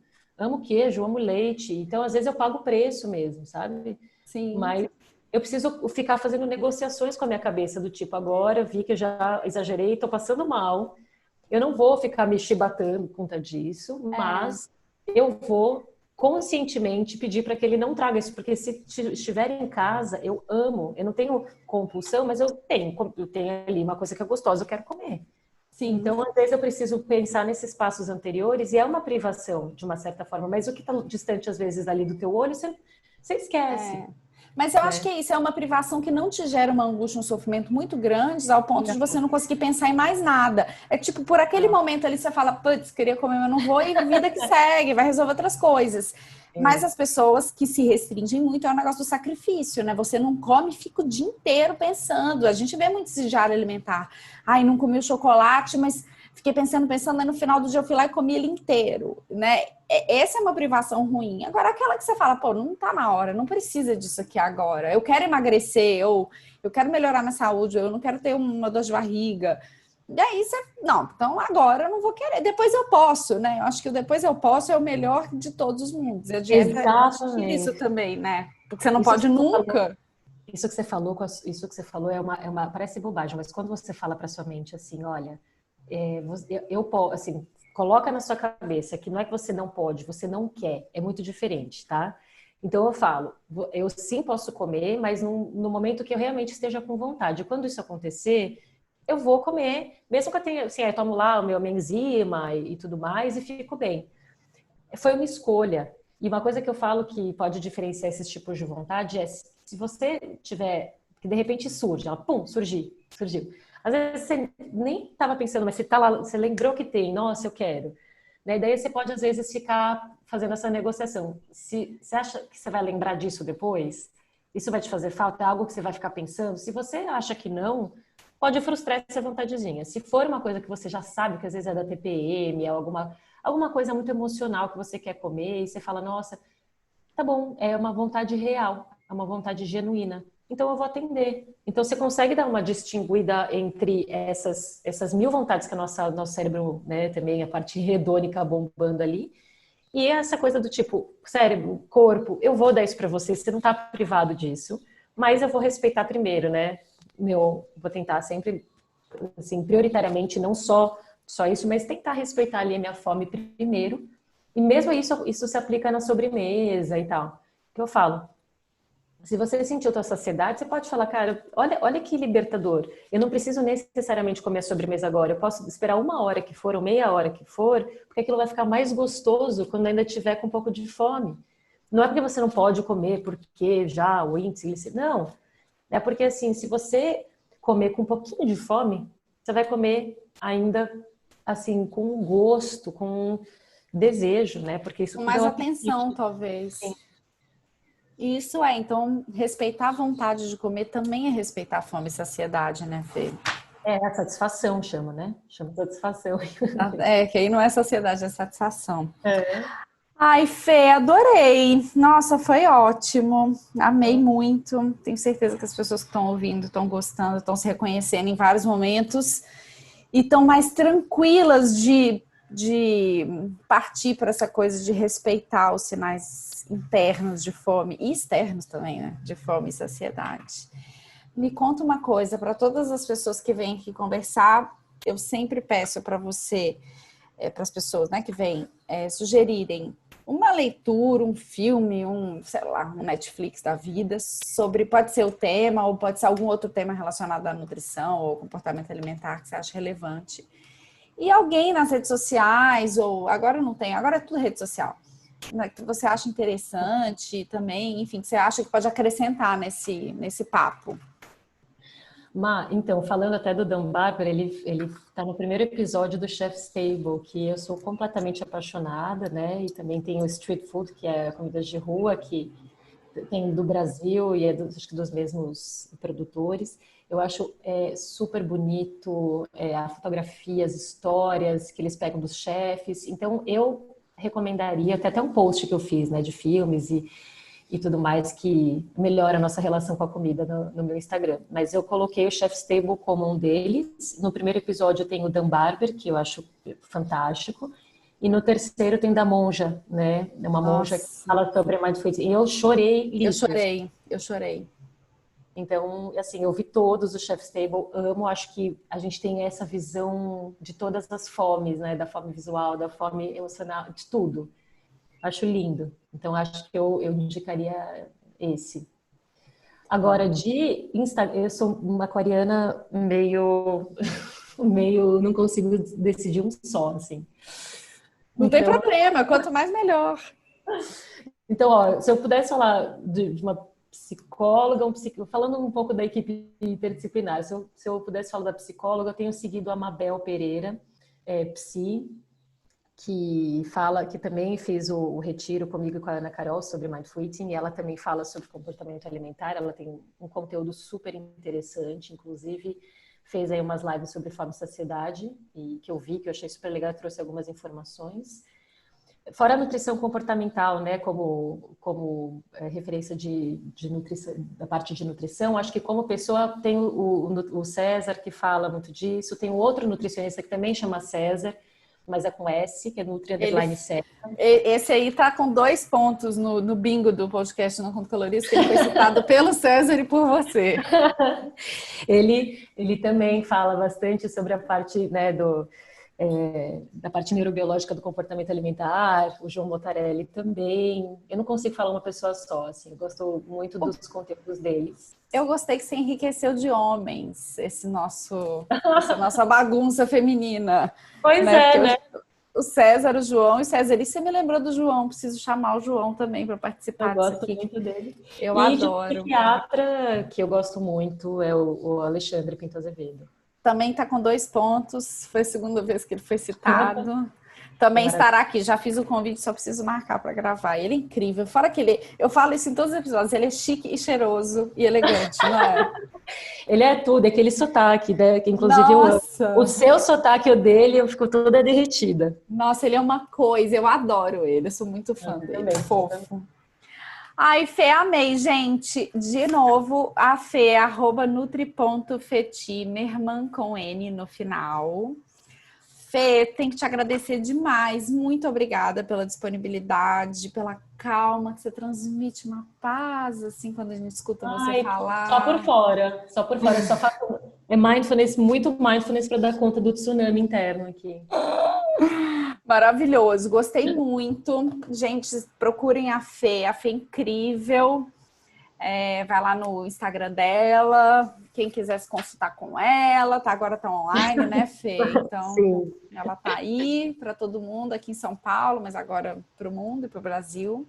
queijo, amo leite. Então, às vezes eu pago o preço mesmo, sabe? Sim. Mas eu preciso ficar fazendo negociações com a minha cabeça, do tipo, agora eu vi que eu já exagerei, tô passando mal. Eu não vou ficar me chibatando por conta disso, É, mas eu vou conscientemente pedir para que ele não traga isso, porque se estiver em casa, eu amo, eu não tenho compulsão, mas eu tenho ali uma coisa que é gostosa, eu quero comer. sim. Então, às vezes eu preciso pensar nesses passos anteriores e é uma privação, de uma certa forma, mas o que está distante, às vezes, ali do teu olho, você esquece, É. Mas eu acho que né? é isso, é uma privação que não te gera uma angústia, um sofrimento muito grandes ao ponto de você não conseguir pensar em mais nada. É tipo, por aquele Não, momento ali você fala, putz, queria comer, mas não vou, e vida que segue, vai resolver outras coisas. Mas é. as pessoas que se restringem muito é o negócio do sacrifício, né? Você não come e fica o dia inteiro pensando. A gente vê muito esse diário alimentar. Ai, não comi o chocolate, mas fiquei pensando, aí no final do dia eu fui lá e comi ele inteiro, né? Essa é uma privação ruim. Agora, aquela que você fala, pô, não tá na hora, não precisa disso aqui agora. Eu quero emagrecer, ou eu quero melhorar minha saúde, ou eu não quero ter uma dor de barriga. E aí você, não, então agora eu não vou querer, depois eu posso, né? Eu acho que o depois eu posso é o melhor de todos os mundos. E a dieta é isso Exatamente. também, né? Porque você não Isso que pode você falou nunca. Isso que você falou parece bobagem, mas quando você fala para sua mente assim, olha, assim, coloca na sua cabeça que não é que você não pode, você não quer, é muito diferente, tá? Então eu falo, eu sim posso comer, mas no momento que eu realmente esteja com vontade. Quando isso acontecer, eu vou comer, mesmo que eu tenha, assim, eu tomo lá minha enzima e tudo mais e fico bem. Foi uma escolha. E uma coisa que eu falo que pode diferenciar esses tipos de vontade é se você tiver, que de repente surge, ela, pum, surgiu. Às vezes você nem estava pensando, mas você tá lá, você lembrou que tem, nossa, eu quero. Né? Daí você pode, às vezes, ficar fazendo essa negociação. Se você acha que você vai lembrar disso depois, isso vai te fazer falta, é algo que você vai ficar pensando. Se você acha que não, pode frustrar essa vontadezinha. Se for uma coisa que você já sabe, que às vezes é da TPM, é alguma coisa muito emocional que você quer comer, e você fala, nossa, tá bom, é uma vontade real, é uma vontade genuína. Então eu vou atender. Então você consegue dar uma distinguida entre essas mil vontades que nosso cérebro, né, também a parte hedônica bombando ali, e essa coisa do tipo, cérebro, corpo, eu vou dar isso para você não está privado disso, mas eu vou respeitar primeiro, né? Vou tentar sempre, assim, prioritariamente, não só isso, mas tentar respeitar ali a minha fome primeiro. E mesmo isso se aplica na sobremesa e tal. Que eu falo, se você sentiu tua saciedade, você pode falar, cara, olha que libertador. Eu não preciso necessariamente comer a sobremesa agora. Eu posso esperar uma hora que for ou meia hora que for, porque aquilo vai ficar mais gostoso quando ainda tiver com um pouco de fome. Não é porque você não pode comer porque já o índice glicêmico. Não. É porque assim, se você comer com um pouquinho de fome, você vai comer ainda assim com gosto, com desejo, né? Porque isso Com tudo é mais o atenção, apetite. talvez. Isso é, então, respeitar a vontade de comer também é respeitar a fome e saciedade, né, Fê? É a satisfação, chama, né? Chama de satisfação. É, que aí não é saciedade, é satisfação. É. Ai, Fê, adorei. Nossa, foi ótimo. Amei muito. Tenho certeza que as pessoas que estão ouvindo estão gostando, estão se reconhecendo em vários momentos e estão mais tranquilas de partir para essa coisa de respeitar os sinais internos de fome e externos também, né? De fome e saciedade. Me conta uma coisa, para todas as pessoas que vêm aqui conversar, eu sempre peço para você, para as pessoas, né, que vêm, sugerirem uma leitura, um filme, sei lá, um Netflix da vida, sobre, pode ser o tema, ou pode ser algum outro tema relacionado à nutrição ou comportamento alimentar que você acha relevante. E alguém nas redes sociais, ou agora não tem, agora é tudo rede social, né, que você acha interessante também, enfim, que você acha que pode acrescentar nesse papo. Então, falando até do Dan Barber, ele tá no primeiro episódio do Chef's Table, que eu sou completamente apaixonada, né? E também tem o Street Food, que é comidas de rua, que tem do Brasil e acho que dos mesmos produtores. Eu acho super bonito a fotografia, as histórias que eles pegam dos chefes. Então, eu recomendaria, até um post que eu fiz, né, de filmes e tudo mais, que melhora a nossa relação com a comida no meu Instagram. Mas eu coloquei o Chef's Table como um deles. No primeiro episódio eu tenho o Dan Barber, que eu acho fantástico. E no terceiro tem da monja, né? É uma monja que Nossa, fala sobre mindfulness. E eu chorei eu litros. chorei, eu chorei. Então, assim, eu vi todos os Chef's Table, amo, acho que a gente tem essa visão de todas as fomes, né? Da fome visual, da fome emocional, de tudo. Acho lindo. Então, acho que eu indicaria esse. Agora, de Instagram, eu sou uma aquariana meio, meio, não consigo decidir um só, assim. Não tem Então, problema, quanto mais melhor. Então, ó, se eu pudesse falar de uma psicóloga, falando um pouco da equipe interdisciplinar, se eu pudesse falar da psicóloga, eu tenho seguido a Mabel Pereira, psi, que também fez o retiro comigo e com a Ana Carol sobre Mindful Eating, e ela também fala sobre comportamento alimentar, ela tem um conteúdo super interessante, inclusive fez aí umas lives sobre fome e saciedade, e que eu vi, que eu achei super legal, trouxe algumas informações. Fora a nutrição comportamental, né, como referência de nutrição, da parte de nutrição, acho que como pessoa tem o César, que fala muito disso, tem um outro nutricionista que também chama César, mas é com S, que é Nutri_César. Esse aí tá com 2 pontos no bingo do podcast Não Conto Calorias, que ele foi citado pelo César e por você. Ele também fala bastante sobre a parte, né, da parte neurobiológica do comportamento alimentar, o João Motarelli também. Eu não consigo falar uma pessoa só, assim, eu gosto muito dos conteúdos deles. Eu gostei que você enriqueceu de homens essa nossa bagunça feminina. Pois Né? né? O César, o João e o César. E você me lembrou do João, preciso chamar o João também para participar Eu disso gosto aqui. muito dele. Eu e adoro. de psiquiatra, que eu gosto muito, é o Alexandre Pinto Azevedo. Também está com 2 pontos, foi a segunda vez que ele foi citado. Também estará aqui, já fiz o convite, só preciso marcar para gravar. Ele é incrível, fora que eu falo isso em todos os episódios, ele é chique e cheiroso e elegante, não é? Ele é tudo, é aquele sotaque, né? Que inclusive Nossa! o seu sotaque e o dele, eu fico toda derretida. Nossa, ele é uma coisa, eu adoro ele, eu sou muito fã dele, também, fofo. Ai, Fê, amei, gente. De novo, a Fê é @nutri.fetimerman com N no final. Fê, tem que te agradecer demais. Muito obrigada pela disponibilidade, pela calma que você transmite, uma paz, assim, quando a gente escuta você falar. Só por fora. Só faço, muito mindfulness para dar conta do tsunami interno aqui. Maravilhoso, gostei muito. Gente, procurem a Fê é incrível. Vai lá no Instagram dela. Quem quiser se consultar com ela, agora tá online, né, Fê? Então, sim, ela tá aí para todo mundo aqui em São Paulo, mas agora para o mundo e para o Brasil.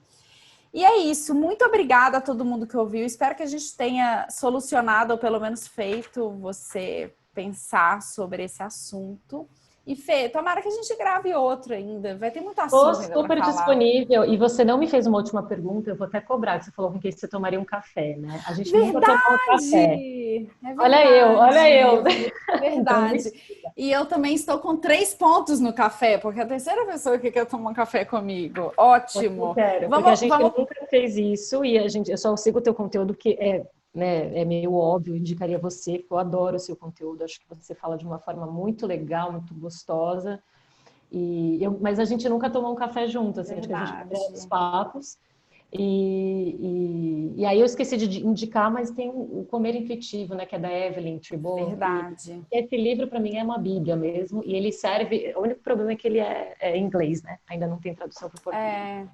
E é isso. Muito obrigada a todo mundo que ouviu. Espero que a gente tenha solucionado ou pelo menos feito você pensar sobre esse assunto. E Fê, tomara que a gente grave outro ainda. Vai ter muito assunto ainda para super falar. Disponível. E você não me fez uma última pergunta, eu vou até cobrar, que você falou com quem você tomaria um café, né? A gente nunca tomou um café. É verdade. Olha eu. Verdade. Então, e eu também estou com 3 pontos no café, porque a terceira pessoa que quer tomar um café comigo. Ótimo. Porque a gente nunca fez isso e eu só sigo o teu conteúdo que é meio óbvio, indicaria você, que eu adoro o seu conteúdo, acho que você fala de uma forma muito legal, muito gostosa. Mas a gente nunca tomou um café junto, assim, acho que a gente tem os papos. E aí eu esqueci de indicar, mas tem o Comer Intuitivo, né, que é da Evelyn Tribon. Verdade. Esse livro, para mim, é uma bíblia mesmo, e ele serve... O único problema é que ele é em inglês, né? Ainda não tem tradução para o português.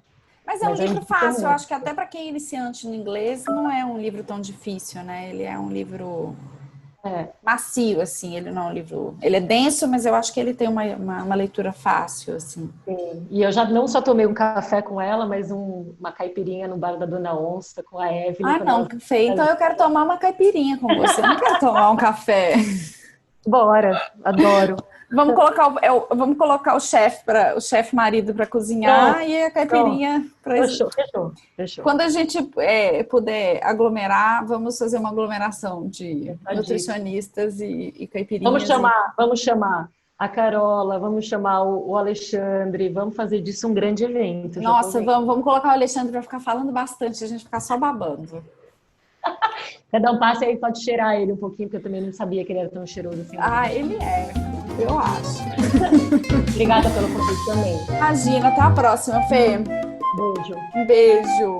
Mas é um livro fácil, eu acho que até para quem é iniciante no inglês, não é um livro tão difícil, né? Ele é um livro macio, assim, ele não é um livro... Ele é denso, mas eu acho que ele tem uma leitura fácil, assim. Sim. E eu já não só tomei um café com ela, mas uma caipirinha no bar da Dona Onça com a Evelyn. Ah, não, Fê, então eu quero tomar uma caipirinha com você, eu não quero tomar um café. Bora, adoro. Vamos colocar o chefe marido para cozinhar e a caipirinha para isso. Fechou. Quando a gente puder aglomerar, vamos fazer uma aglomeração de nutricionistas e caipirinhas. Vamos chamar a Carola, vamos chamar o Alexandre, vamos fazer disso um grande evento. Nossa, vamos colocar o Alexandre para ficar falando bastante, a gente ficar só babando. Cada um passe aí, pode cheirar ele um pouquinho, porque eu também não sabia que ele era tão cheiroso assim. Ah, ele é, eu acho. Obrigada pelo convite também. Imagina, até a próxima, Fê. Beijo. Um beijo.